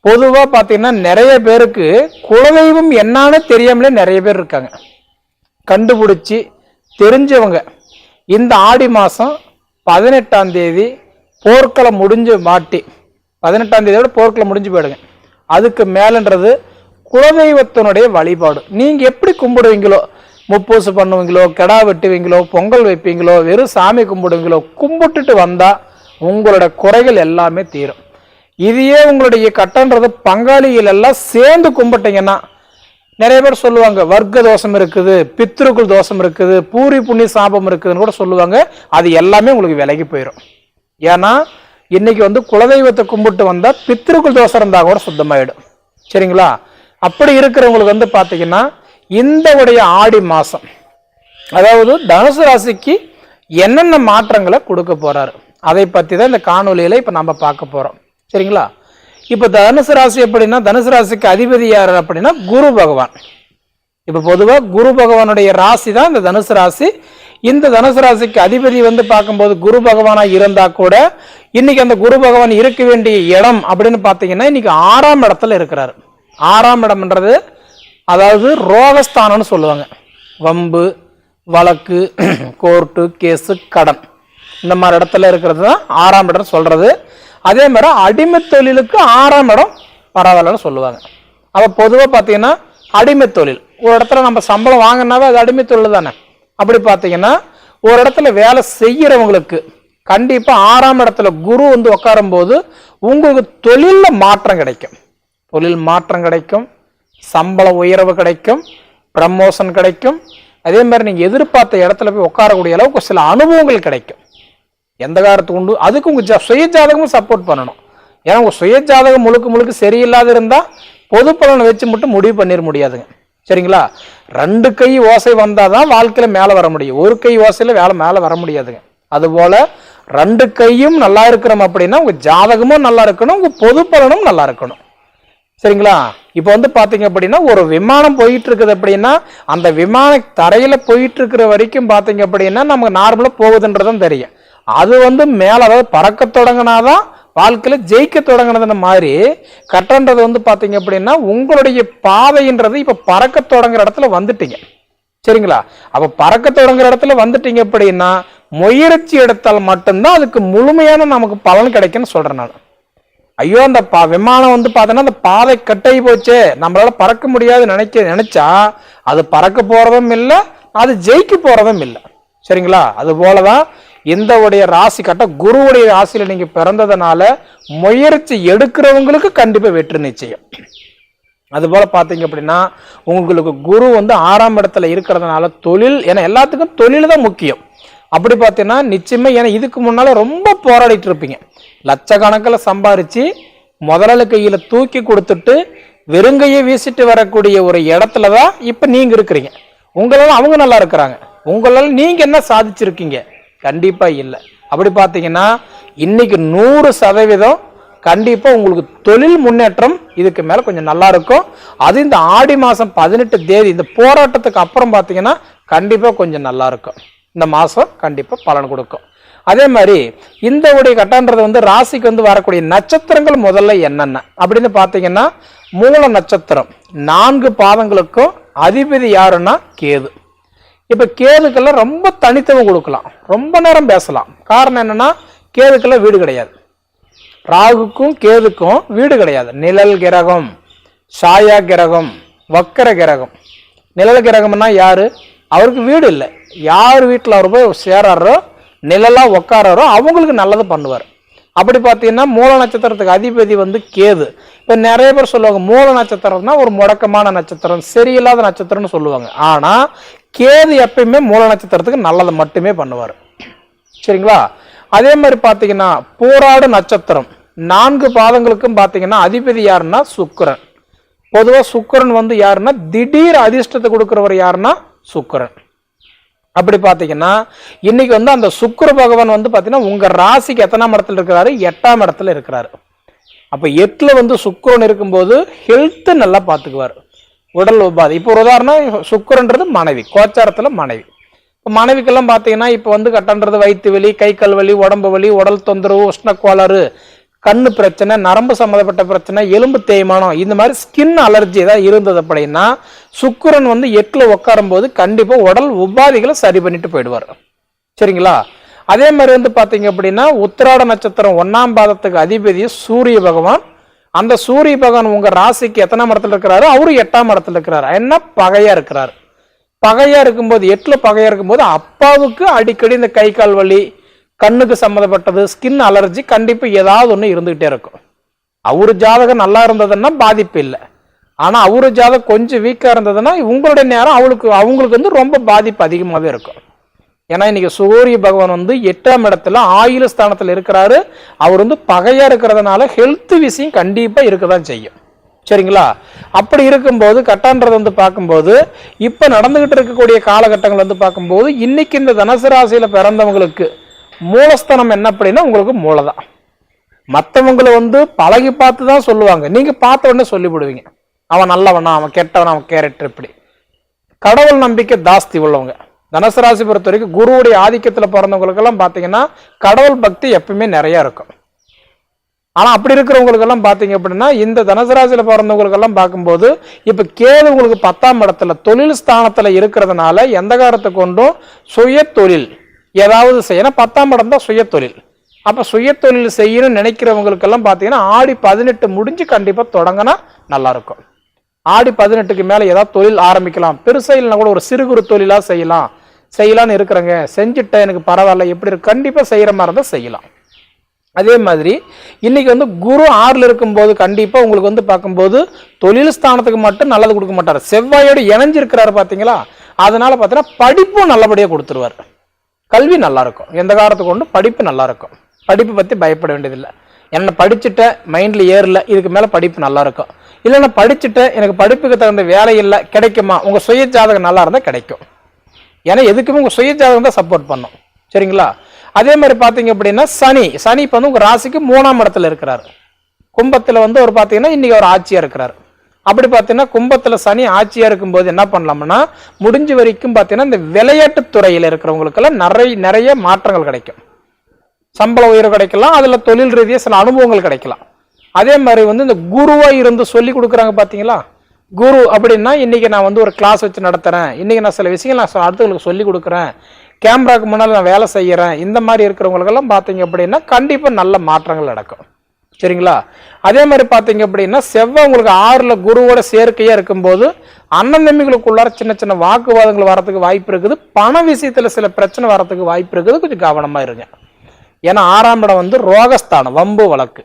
பொதுவாக பார்த்தீங்கன்னா நிறைய பேருக்கு குலதெய்வம் என்னன்னு தெரியாமலே நிறைய பேர் இருக்காங்க. கண்டுபிடிச்சி தெரிஞ்சவங்க இந்த ஆடி மாதம் 18ஆம் தேதி போர்க்களம் முடிஞ்சு மாட்டி 18ஆம் தேதியோட போர்க்களம் முடிஞ்சு போயிடுங்க. அதுக்கு மேலன்றது குலதெய்வத்தினுடைய வழிபாடு. நீங்கள் எப்படி கும்பிடுவீங்களோ, முப்பூசு பண்ணுவீங்களோ, கெடா வெட்டுவீங்களோ, பொங்கல் வைப்பீங்களோ, வெறும் சாமி கும்பிடுவீங்களோ, கும்பிட்டுட்டு வந்தால் உங்களோட குறைகள் எல்லாமே தீரும். இதையே உங்களுடைய கட்டன்றது பங்காளிகள் எல்லாம் சேர்ந்து கும்பிட்டீங்கன்னா, நிறைய பேர் சொல்லுவாங்க வர்க்க தோஷம் இருக்குது, பித்ருக்குள் தோஷம் இருக்குது, பூரி புண்ணிய சாபம் இருக்குதுன்னு கூட சொல்லுவாங்க. அது எல்லாமே உங்களுக்கு விலகி போயிடும். ஏன்னா இன்னைக்கு குலதெய்வத்தை கும்பிட்டு வந்தால் பித்ருக்குள் தோஷம் இருந்தால் கூட சுத்தமாயிடும். சரிங்களா? அப்படி இருக்கிறவங்களுக்கு பார்த்தீங்கன்னா இந்த உடைய ஆடி மாதம், அதாவது தனுசு ராசிக்கு என்னென்ன மாற்றங்களை கொடுக்க போறாரு அதை பற்றி தான் இந்த காணொலியில் இப்போ நம்ம பார்க்க போகிறோம். சரிங்களா? இப்போ தனுசு ராசி எப்படின்னா, தனுசு ராசிக்கு அதிபதி யார் அப்படின்னா குரு பகவான். இப்போ பொதுவாக குரு பகவானுடைய ராசி தான் இந்த தனுசு ராசி. இந்த தனுசு ராசிக்கு அதிபதி பார்க்கும்போது குரு பகவானா இருந்தா கூட இன்னைக்கு அந்த குரு பகவான் இருக்க வேண்டிய இடம் அப்படின்னு பார்த்தீங்கன்னா இன்னைக்கு 6ஆம் இடத்துல இருக்கிறாரு. 6ஆம் இடம்ன்றது அதாவது ரோகஸ்தானம்னு சொல்லுவாங்க. வம்பு, வழக்கு, கோர்ட்டு, கேஸு, கடன், இந்த மாதிரி இடத்துல இருக்கிறது தான் 6ஆம் இடம் சொல்றது. அதே மாதிரி அடிமை தொழிலுக்கு 6ஆம் இடம் பரவாயில்லன்னு சொல்லுவாங்க. அப்போ பொதுவாக பார்த்தீங்கன்னா அடிமை தொழில், ஒரு இடத்துல நம்ம சம்பளம் வாங்கினாவே அது அடிமை தொழில் தானே. அப்படி பார்த்தீங்கன்னா ஒரு இடத்துல வேலை செய்யறவங்களுக்கு கண்டிப்பா 6ஆம் இடத்துல குரு உட்காரும் போது உங்களுக்கு தொழில மாற்றம் கிடைக்கும். தொழில் மாற்றம் கிடைக்கும், சம்பள உயர்வு கிடைக்கும், ப்ரமோஷன் கிடைக்கும். அதே மாதிரி நீங்க எதிர்பார்த்த இடத்துல போய் உட்காரக்கூடிய அளவுக்கு சில அனுபவங்கள் கிடைக்கும். எந்த காலத்துக்கு உண்டு, அதுக்கு உங்க சுய ஜாதகமும் சப்போர்ட் பண்ணணும். ஏன்னா உங்க சுய ஜாதகம் முழுக்க முழுக்க சரியில்லாத இருந்தா பொது பலனை வச்சு மட்டும் முடிவு பண்ணிட முடியாதுங்க. சரிங்களா? 2 கை ஓசை வந்தாதான் வாழ்க்கையில மேல வர முடியும். ஒரு கை ஓசையில வேலை மேல வர முடியாதுங்க. அதுபோல 2 கையும் நல்லா இருக்கிறோம் அப்படின்னா உங்க ஜாதகமும் நல்லா இருக்கணும், உங்க பொது பலனும் நல்லா இருக்கணும். சரிங்களா? இப்போ பாத்தீங்க அப்படின்னா ஒரு விமானம் போயிட்டு இருக்குது அப்படின்னா அந்த விமான தரையில போயிட்டு இருக்கிற வரைக்கும் பாத்தீங்க அப்படின்னா நமக்கு நார்மலா போகுதுன்றதும் தெரியும். அது மேல அதாவது பறக்க தொடங்கினாதான் வாழ்க்கையில ஜெயிக்க தொடங்கினது மாதிரி கட்டன்றது பாத்தீங்க அப்படின்னா உங்களுடைய பாதைன்றது இப்ப பறக்க தொடங்குற இடத்துல வந்துட்டீங்க. சரிங்களா? அப்ப பறக்க தொடங்குற இடத்துல வந்துட்டீங்க அப்படின்னா முயற்சி எடுத்தால் மட்டும்தான் அதுக்கு முழுமையான நமக்கு பலன் கிடைக்கும்னு சொல்றேன் நான். ஐயோ அந்த விமானம் பார்த்தோன்னா அந்த பாதை கட்டாயி போச்சே, நம்மளால பறக்க முடியாது நினைச்சா அது பறக்க போறதும் இல்லை, அது ஜெயிக்க போறதும் இல்லை. சரிங்களா? அது போலதான் இந்த உடைய ராசி கட்ட குருவுடைய ராசியில நீங்க பிறந்ததுனால முயற்சி எடுக்கிறவங்களுக்கு கண்டிப்பா வெற்றி நிச்சயம். அது போல பாத்தீங்க அப்படின்னா உங்களுக்கு குரு 6ஆம் இடத்துல இருக்கிறதுனால தொழில், ஏன்னா எல்லாத்துக்கும் தொழில் தான் முக்கியம். அப்படி பார்த்தீங்கன்னா நிச்சயமா, ஏன்னா இதுக்கு முன்னால ரொம்ப போராடிட்டு இருப்பீங்க. லட்சக்கணக்கில் சம்பாரிச்சு முதலாளி கையில தூக்கி கொடுத்துட்டு வெறுங்கையை வீசிட்டு வரக்கூடிய ஒரு இடத்துல தான் இப்போ நீங்கள் இருக்கிறீங்க. உங்களால் அவங்க நல்லா இருக்கிறாங்க, உங்களால் நீங்கள் என்ன சாதிச்சிருக்கீங்க? கண்டிப்பாக இல்லை. அப்படி பார்த்தீங்கன்னா இன்னைக்கு 100% கண்டிப்பாக உங்களுக்கு தொழில் முன்னேற்றம் இதுக்கு மேலே கொஞ்சம் நல்லா இருக்கும். அது இந்த ஆடி மாதம் 18 தேதி இந்த போராட்டத்துக்கு அப்புறம் பார்த்தீங்கன்னா கண்டிப்பாக கொஞ்சம் நல்லா இருக்கும். இந்த மாதம் கண்டிப்பாக பலன் கொடுக்கும். அதே மாதிரி இந்த உடைய கட்டன்றது வந்து ராசிக்கு வந்து வரக்கூடிய நட்சத்திரங்கள் முதல்ல என்னென்ன அப்படின்னு பார்த்தீங்கன்னா, மூல நட்சத்திரம் 4 பாதங்களுக்கும் அதிபதி யாருன்னா கேது. இப்போ கேதுக்கெல்லாம் ரொம்ப தனித்துவம் கொடுக்கலாம், ரொம்ப நேரம் பேசலாம். காரணம் என்னன்னா, கேதுக்கெல்லாம் வீடு கிடையாது. ராகுக்கும் கேதுக்கும் வீடு கிடையாது. நிழல் கிரகம், சாயா கிரகம், வக்கர கிரகம். நிழல் கிரகம்னா யாரு? அவருக்கு வீடு இல்லை. யார் வீட்டில் அவர் போய் சேராரோ, நிழலா உக்காராரோ அவங்களுக்கு நல்லது பண்ணுவார். அப்படி பார்த்தீங்கன்னா மூல நட்சத்திரத்துக்கு அதிபதி வந்து கேது. இப்போ நிறைய பேர் சொல்லுவாங்க மூல நட்சத்திரம்னா ஒரு முடக்கமான நட்சத்திரம், சரியில்லாத நட்சத்திரம்னு சொல்லுவாங்க. ஆனால் கேது எப்பயுமே மூல நட்சத்திரத்துக்கு நல்லதை மட்டுமே பண்ணுவார். சரிங்களா? அதே மாதிரி பார்த்தீங்கன்னா பூராடு நட்சத்திரம் 4 பாதங்களுக்கும் பார்த்தீங்கன்னா அதிபதி யாருன்னா சுக்கிரன். பொதுவாக சுக்கிரன் வந்து யாருன்னா திடீர் அதிர்ஷ்டத்தை கொடுக்குறவர் யாருன்னா சுக்கிரன். அப்படி பார்த்தீங்கன்னா இன்னைக்கு வந்து அந்த சுக்கிர பகவான் வந்து பார்த்தீங்கன்னா உங்க ராசிக்கு எத்தனாம் இடத்துல இருக்கிறாரு? 8ஆம் இடத்துல இருக்கிறாரு. அப்ப 8ல வந்து சுக்கிரன் இருக்கும்போது ஹெல்த் நல்லா பார்த்துக்குவார், உடல் உபாதை. இப்போ ஒரு உதாரணம், சுக்கிரன்றது மனைவி, கோச்சாரத்துல மனைவி. இப்போ மனைவிக்கெல்லாம் பார்த்தீங்கன்னா இப்போ வந்து கட்டன்றது வயிற்று வலி, கை கால் வலி, உடம்பு வலி, உடல் தொந்தரவு, உஷ்ண கோளாறு, கண்ணு பிரச்சனை, நரம்பு சம்மந்தப்பட்ட பிரச்சனை, எலும்பு தேய்மானம், இந்த மாதிரி ஸ்கின் அலர்ஜி ஏதாவது இருந்தது அப்படின்னா சுக்கிரன் வந்து 8ல உட்காரும் போது கண்டிப்பா உடல் உபாதைகளை சரி பண்ணிட்டு போயிடுவார். சரிங்களா? அதே மாதிரி வந்து பாத்தீங்க அப்படின்னா உத்திராட நட்சத்திரம் 1ஆம் பாதத்துக்கு அதிபதி சூரிய பகவான். அந்த சூரிய பகவான் உங்க ராசிக்கு எத்தனாம் இடத்துல இருக்கிறாரு? அவரு 8ஆம் இடத்துல இருக்கிறாரு. என்ன பகையா இருக்கிறாரு. பகையா இருக்கும்போது 8ல பகையா இருக்கும்போது அப்பாவுக்கு அடிக்கடி இந்த கை கால் வலி, கண்ணுக்கு சம்மந்தப்பட்டது, ஸ்கின் அலர்ஜி கண்டிப்பா ஏதாவது ஒன்று இருந்துகிட்டே இருக்கும். அவரு ஜாதகம் நல்லா இருந்ததுன்னா பாதிப்பு இல்லை. ஆனா அவரு ஜாதகம் கொஞ்சம் வீக்கா இருந்ததுன்னா உங்களுடைய நேரம் அவங்களுக்கு வந்து ரொம்ப பாதிப்பு அதிகமாகவே இருக்கும். ஏன்னா இன்னைக்கு சூரிய பகவான் வந்து 8ஆம் இடத்துல ஆயுள் ஸ்தானத்துல இருக்கிறாரு. அவர் வந்து பகையா இருக்கிறதுனால ஹெல்த் விஷயம் கண்டிப்பா இருக்கதான் செய்யும். சரிங்களா? அப்படி இருக்கும்போது கட்டான்றது வந்து பார்க்கும்போது இப்ப நடந்துகிட்டு இருக்கக்கூடிய காலகட்டங்கள் வந்து பார்க்கும்போது இன்னைக்கு இந்த தனுசு ராசியில பிறந்தவங்களுக்கு மூலஸ்தானம் என்ன அப்படின்னா உங்களுக்கு மூளைதான். மற்றவங்களை வந்து பழகி பார்த்து தான் சொல்லுவாங்க, நீங்க பார்த்த உடனே சொல்லிவிடுவீங்க அவன் நல்லவனா அவன் கெட்டவனா அவன் கேரக்டர். இப்படி கடவுள் நம்பிக்கை ஜாஸ்தி உள்ளவங்க தனுசு ராசி பொறுத்த வரைக்கும் குருவுடைய ஆதிக்கத்துல பிறந்தவங்களுக்கெல்லாம் பார்த்தீங்கன்னா கடவுள் பக்தி எப்பவுமே நிறைய இருக்கும். ஆனா அப்படி இருக்கிறவங்களுக்கெல்லாம் பார்த்தீங்க அப்படின்னா இந்த தனுசு ராசியில பிறந்தவங்களுக்கெல்லாம் பார்க்கும்போது இப்ப கேது உங்களுக்கு 10ஆம் இடத்துல தொழில் ஸ்தானத்துல இருக்கிறதுனால எந்த காலத்தை கொண்டும் சுய தொழில் ஏதாவது செய்யணும். 10ஆம் இடம் தான் சுய தொழில். அப்ப சுய தொழில் செய்யணும்னு நினைக்கிறவங்களுக்கெல்லாம் பார்த்தீங்கன்னா ஆடி 18 முடிஞ்சு கண்டிப்பா தொடங்கினா நல்லா இருக்கும். ஆடி 18க்கு மேல ஏதாவது தொழில் ஆரம்பிக்கலாம். பெருசா இல்லைன்னா கூட ஒரு சிறு குறு தொழிலா செய்யலாம்னு இருக்கிறேங்க, செஞ்சுட்ட எனக்கு பரவாயில்ல எப்படி இருக்கு, கண்டிப்பா செய்யற மாதிரி இருந்தால் செய்யலாம். அதே மாதிரி இன்னைக்கு வந்து குரு 6ல் இருக்கும்போது கண்டிப்பா உங்களுக்கு வந்து பார்க்கும்போது தொழில் ஸ்தானத்துக்கு மட்டும் நல்லது கொடுக்க மாட்டார். செவ்வாயோடு இணைஞ்சிருக்கிறாரு பாத்தீங்களா? அதனால பார்த்தீங்கன்னா படிப்பும் நல்லபடியா கொடுத்துருவார். கல்வி நல்லா இருக்கும். எந்த காலத்துக்கு கொண்டு படிப்பு நல்லா இருக்கும். படிப்பு பத்தி பயப்பட வேண்டியதில்லை. என்ன படிச்சுட்ட மைண்ட்ல ஏறல, இதுக்கு மேல படிப்பு நல்லா இருக்கும். இல்லைன்னா படிச்சுட்டு எனக்கு படிப்புக்கு தகுந்த வேலை இல்லை, கிடைக்குமா? உங்க சுய ஜாதகம் நல்லா இருந்தா கிடைக்கும். ஏன்னா எதுக்குமே உங்க சுய ஜாதகம் தான் சப்போர்ட் பண்ணும். சரிங்களா? அதே மாதிரி பாத்தீங்க அப்படின்னா சனி இப்ப வந்து உங்க ராசிக்கு 3ஆம் இடத்துல இருக்கிறாரு. கும்பத்துல வந்து அவர் பாத்தீங்கன்னா இன்னைக்கு அவர் ஆட்சியா இருக்கிறாரு. அப்படி பார்த்தீங்கன்னா கும்பத்துல சனி ஆட்சியா இருக்கும்போது என்ன பண்ணலாம்னா முடிஞ்ச வரைக்கும் பார்த்தீங்கன்னா இந்த விளையாட்டு துறையில் இருக்கிறவங்களுக்கெல்லாம் நிறைய மாற்றங்கள் கிடைக்கும். சம்பள உயர்வு கிடைக்கலாம், அதுல தொழில் ரீதியாக சில அனுபவங்கள் கிடைக்கலாம். அதே மாதிரி வந்து இந்த குருவா இருந்து சொல்லி கொடுக்குறாங்க பார்த்தீங்களா? குரு அப்படின்னா இன்னைக்கு நான் வந்து ஒரு கிளாஸ் வச்சு நடத்துறேன், இன்னைக்கு நான் சில விஷயங்கள் நான் அடுத்தவங்களுக்கு சொல்லி கொடுக்குறேன், கேமராக்கு முன்னால் நான் வேலை செய்யறேன், இந்த மாதிரி இருக்கிறவங்களுக்கெல்லாம் பார்த்தீங்க அப்படின்னா கண்டிப்பா நல்ல மாற்றங்கள் நடக்கும். சரிங்களா? அதே மாதிரி பார்த்தீங்க அப்படின்னா செவ்வாய் உங்களுக்கு 6ல் குருவோட சேர்க்கையா இருக்கும்போது அண்ணன் தம்பிகளுக்குள்ளார சின்ன சின்ன வாக்குவாதங்கள் வரதுக்கு வாய்ப்பு இருக்குது. பண விஷயத்துல சில பிரச்சனை வரதுக்கு வாய்ப்பு இருக்குது. கொஞ்சம் கவனமா இருங்க. ஏன்னா 6ஆம் இடம் வந்து ரோகஸ்தானம், வம்பு வழக்கு.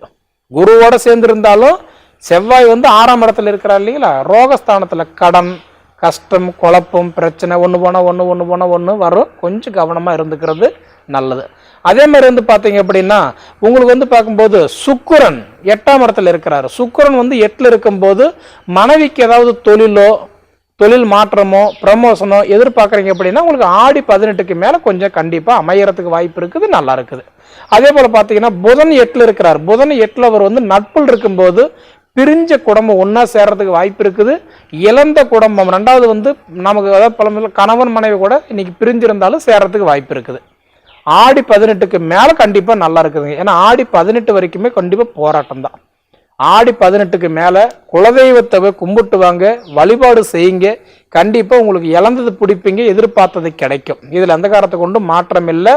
குருவோட சேர்ந்து இருந்தாலும் செவ்வாய் வந்து 6ஆம் இடத்துல இருக்கிறார் இல்லைங்களா? ரோகஸ்தானத்துல கடன், கஷ்டம், குழப்பம், பிரச்சனை, ஒன்று போனா ஒன்று வரும். கொஞ்சம் கவனமா இருந்துக்கிறது நல்லது. அதே மாதிரி வந்து பார்த்தீங்க அப்படின்னா உங்களுக்கு வந்து பார்க்கும்போது சுக்கிரன் 8ஆம் இடத்துல இருக்கிறாரு. சுக்கிரன் வந்து 8ல் இருக்கும்போது மனைவிக்கு ஏதாவது தொழில் மாற்றமோ ப்ரமோஷனோ எதிர்பார்க்குறீங்க அப்படின்னா உங்களுக்கு ஆடி 18க்கு மேலே கொஞ்சம் கண்டிப்பாக அமையறதுக்கு வாய்ப்பு இருக்குது, நல்லா இருக்குது. அதே போல் பார்த்தீங்கன்னா புதன் 8ல் இருக்கிறார். புதன் 8ல் அவர் வந்து நட்பில் இருக்கும்போது பிரிஞ்ச குடும்பம் ஒன்றா சேர்றதுக்கு வாய்ப்பு இருக்குது. இழந்த குடும்பம் 2வது வந்து நமக்கு அதாவது பல கணவன் மனைவி கூட இன்னைக்கு பிரிஞ்சிருந்தாலும் சேர்றதுக்கு வாய்ப்பு இருக்குது. ஆடி 18க்கு மேலே கண்டிப்பாக நல்லா இருக்குதுங்க. ஏன்னா ஆடி 18 வரைக்குமே கண்டிப்பாக போராட்டம் தான். ஆடி 18க்கு மேலே குலதெய்வத்தை கும்பிட்டு வாங்க, வழிபாடு செய்யுங்க, கண்டிப்பாக உங்களுக்கு இழந்தது பிடிப்பீங்க, எதிர்பார்த்தது கிடைக்கும். இதில் எந்த காரணத்தை கொண்டு மாற்றம் இல்லை.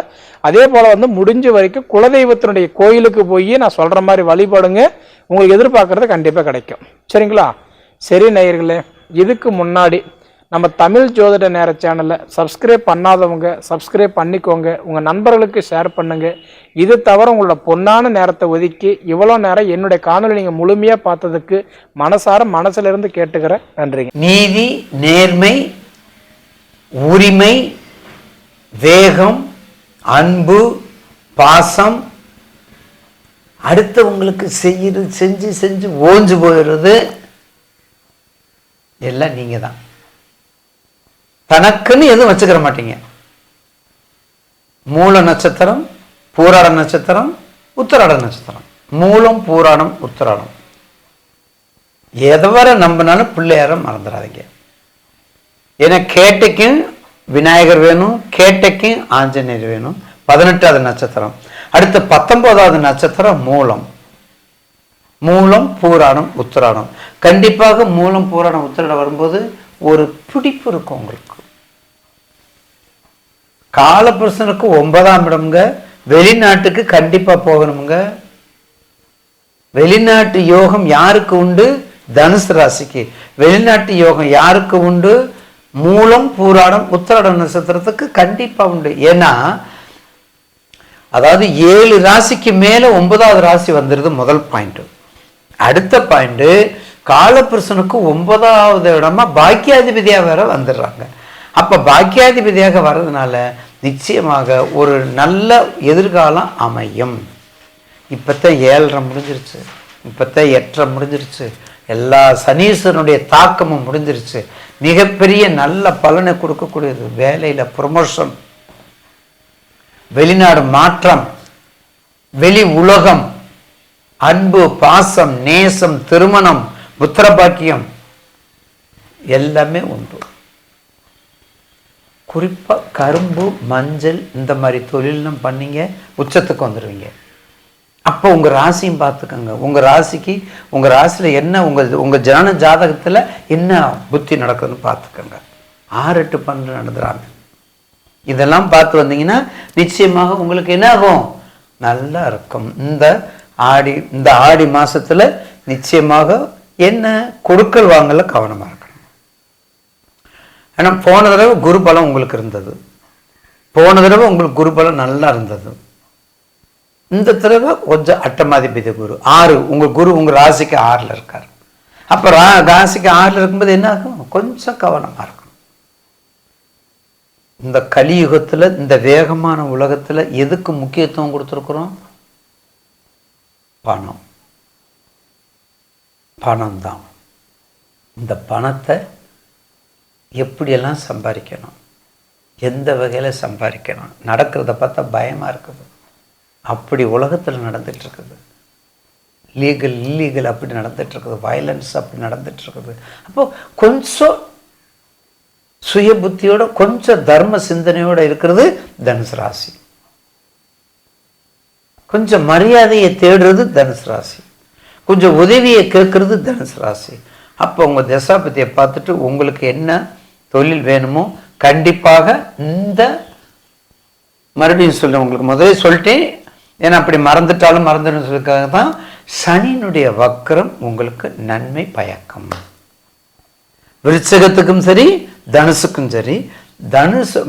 அதே போல் வந்து முடிஞ்ச வரைக்கும் குலதெய்வத்தினுடைய கோயிலுக்கு போய் நான் சொல்கிற மாதிரி வழிபாடுங்க, உங்களுக்கு எதிர்பார்க்கறது கண்டிப்பாக கிடைக்கும். சரிங்களா? சரி நேயர்களே, இதுக்கு முன்னாடி நம்ம தமிழ் ஜோதிட நேர சேனலை சப்ஸ்கிரைப் பண்ணாதவங்க சப்ஸ்கிரைப் பண்ணிக்கோங்க, உங்கள் நண்பர்களுக்கு ஷேர் பண்ணுங்க. இது தவிர உங்களோட பொன்னான நேரத்தை ஒதுக்கி இவ்வளோ நேரம் என்னுடைய காணொலி நீங்கள் முழுமையாக பார்த்ததுக்கு மனசிலிருந்து கேட்டுக்கிறேன். நன்றிங்க. நீதி, நேர்மை, உரிமை, வேகம், அன்பு, பாசம், அடுத்தவங்களுக்கு செஞ்சு ஓஞ்சு போயிடுறது எல்லாம் நீங்க தான். தனக்குன்னு எதுவும் வச்சுக்கிற மாட்டீங்க. மூல நட்சத்திரம், பூராட நட்சத்திரம், உத்திராட நட்சத்திரம். மூலம், பூராடம், உத்திராடம். எதவரை நம்பினாலும் பிள்ளையார மறந்துடாதீங்க. ஏன்னா கேட்டைக்கும் விநாயகர் வேணும், கேட்டைக்கும் ஆஞ்சநேயர் வேணும். 18வது நட்சத்திரம். அடுத்து 19வது நட்சத்திரம் மூலம். மூலம், பூராடம், உத்திராடம். கண்டிப்பாக மூலம், பூராடம், உத்திராடம் வரும்போது ஒரு பிடிப்பு இருக்கும் உங்களுக்கு. காலபுருஷனுக்கு 9ஆம் இடம்ங்க. வெளிநாட்டுக்கு கண்டிப்பா போகணுங்க. வெளிநாட்டு யோகம் யாருக்கு உண்டு? தனுசு ராசிக்கு. வெளிநாட்டு யோகம் யாருக்கு உண்டு? மூலம், பூராடம், உத்திராடம் நட்சத்திரத்துக்கு கண்டிப்பா உண்டு. ஏன்னா அதாவது 7 ராசிக்கு மேல 9வது ராசி வந்துருது. முதல் பாயிண்ட். அடுத்த பாயிண்ட், காலபுருஷனுக்கு 9வது இடமா பாக்கியாதிபதியா வேற வந்துடுறாங்க. அப்ப பாக்கியாதிபதியாக வர்றதுனால நிச்சயமாக ஒரு நல்ல எதிர்காலம் அமையும். இப்பத்தான் 7.5 முடிஞ்சிருச்சு, இப்பத்தான் 8.5 முடிஞ்சிருச்சு. எல்லா சனீஸ்வரனுடைய தாக்கமும் முடிஞ்சிருச்சு. மிகப்பெரிய நல்ல பலனை கொடுக்கக்கூடியது. வேலையில ப்ரொமோஷன், வெளிநாடு மாற்றம், வெளி உலகம், அன்பு, பாசம், நேசம், திருமணம், புத்திர பாக்கியம் எல்லாமே உண்டு. குறிப்பா கரும்பு, மஞ்சள் இந்த மாதிரி தொழிலும் பண்ணீங்க உச்சத்துக்கு வந்துடுவீங்க. அப்போ உங்க ராசியும் பார்த்துக்கோங்க. உங்க ராசிக்கு உங்க ராசியில என்ன உங்க ஜன ஜாதகத்துல என்ன புத்தி நடக்குதுன்னு பார்த்துக்கோங்க. 6, 8, 12 நடந்துறாங்க. இதெல்லாம் பார்த்து வந்தீங்கன்னா நிச்சயமாக உங்களுக்கு என்ன ஆகும்? நல்லா இருக்கும். இந்த ஆடி மாசத்துல நிச்சயமாக என்ன கொடுக்கல் வாங்கல கவனமா இருக்கணும். ஏன்னா போன தடவை குருபலம் உங்களுக்கு இருந்தது, போன தடவை உங்களுக்கு குருபலம் நல்லா இருந்தது. இந்த தடவை கொஞ்சம் அட்டமாதிபதி குரு 6, உங்க குரு உங்க ராசிக்கு 6ல் இருக்காரு. அப்ப ராசிக்கு 6ல் இருக்கும்போது என்ன ஆகும்? கொஞ்சம் கவனமா இருக்கணும். இந்த கலியுகத்துல, இந்த வேகமான உலகத்துல எதுக்கு முக்கியத்துவம் கொடுத்துருக்குறோம்? பணம். பணம் தான். இந்த பணத்தை எப்படியெல்லாம் சம்பாதிக்கணும், எந்த வகையில சம்பாதிக்கணும், நடக்கிறத பார்த்தா பயமா இருக்குது. அப்படி உலகத்தில் நடந்துட்டு இருக்குது. லீகல் இல்லீகல் அப்படி நடந்துட்டு இருக்குது. வயலன்ஸ் அப்படி நடந்துட்டு இருக்குது. அப்போ கொஞ்சம் சுய புத்தியோட, கொஞ்சம் தர்ம சிந்தனையோட இருக்கிறது தனுசு ராசி. கொஞ்சம் மரியாதையை தேடுறது தனுசு ராசி. கொஞ்சம் உதவியை கேட்கறது தனுசு ராசி. அப்போ உங்க தசாபதியை பார்த்துட்டு உங்களுக்கு என்ன தொழில் வேணுமோ கண்டிப்பாக இந்த மறுபடியும் சொல்றேன், உங்களுக்கு முதலே சொல்லிட்டேன். ஏன்னா அப்படி மறந்துட்டாலும் மறந்துடும் சொல்லிக்காக தான் சனியினுடைய வக்ரம் உங்களுக்கு நன்மை பயக்கும். விருச்சகத்துக்கும் சரி, தனுசுக்கும் சரி. தனுசு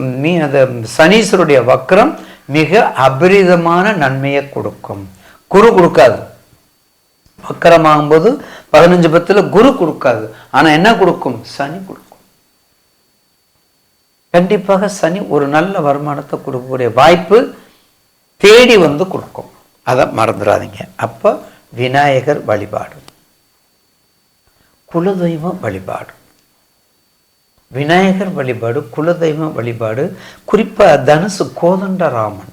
அந்த சனீஸ்வருடைய வக்ரம் மிக அபரிதமான நன்மையை கொடுக்கும். குரு கொடுக்காது. வக்கரமாகும் போது 15/10 குரு கொடுக்காது. ஆனா என்ன கொடுக்கும்? சனி கொடுக்கும். கண்டிப்பாக சனி ஒரு நல்ல வருமானத்தை கொடுக்கக்கூடிய வாய்ப்பு தேடி வந்து கொடுக்கும். அதை மறந்துடாதீங்க. அப்போ விநாயகர் வழிபாடு, குலதெய்வ வழிபாடு, விநாயகர் வழிபாடு, குலதெய்வ வழிபாடு. குறிப்பாக தனுசு கோதண்டராமன்,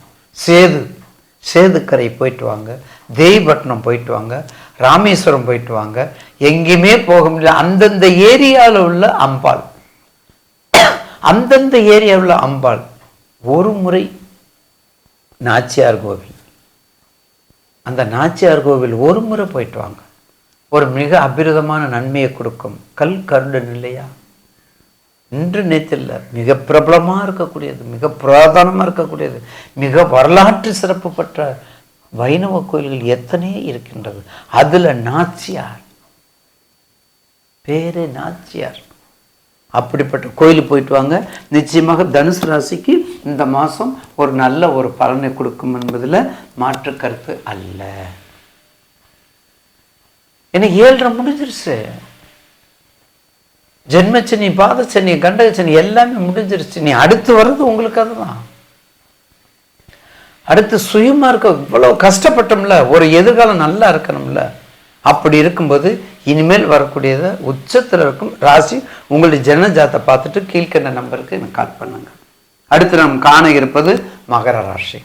சேதுக்கரை போயிட்டு வாங்க, தேவிப்பட்டினம் போயிட்டு வாங்க, ராமேஸ்வரம் போயிட்டு வாங்க. எங்கேயுமே போக முடியல. அந்தந்த ஏரியாவில் உள்ள அம்பாள், அந்தந்த ஏரியாவில் அம்பாள். ஒரு முறை நாச்சியார் கோவில், அந்த நாச்சியார் கோவில் ஒரு முறை போயிட்டு வாங்க. ஒரு மிக அபிரதமான நன்மையை கொடுக்கும். கல் கருடன் இல்லையா, இன்று நேற்றில் மிக பிரபலமாக இருக்கக்கூடியது, மிக புராதனமாக இருக்கக்கூடியது, மிக வரலாற்று சிறப்பு பெற்ற வைணவ கோயில்கள் எத்தனையோ இருக்கின்றது. அதில் நாச்சியார் பேரே நாச்சியார். அப்படிப்பட்ட கோயிலுக்கு போயிட்டு வாங்க. நிச்சயமாக தனுசு ராசிக்கு இந்த மாதம் ஒரு நல்ல ஒரு பலனை கொடுக்கும் என்பதில் மாற்று கருத்து அல்ல. எனக்கு 7.5 முடிஞ்சிருச்சு. ஜென்மச்சனி, பாதச்சனி, கண்டகச்சனி எல்லாமே முடிஞ்சிருச்சு. நீ அடுத்து வர்றது உங்களுக்கு அதுதான். அடுத்து சுயமா இருக்க. இவ்வளவு கஷ்டப்பட்டோம்ல, ஒரு எதிர்காலம் நல்லா இருக்கணும்ல. அப்படி இருக்கும்போது இனிமேல் வரக்கூடியது உச்சத்தில் இருக்கும் ராசி. உங்களுடைய ஜனஜாத்தை பார்த்துட்டு கீழ்கண்ட நம்பருக்கு எனக்கு கால் பண்ணுங்க. அடுத்து நாம் காண இருப்பது மகர ராசி.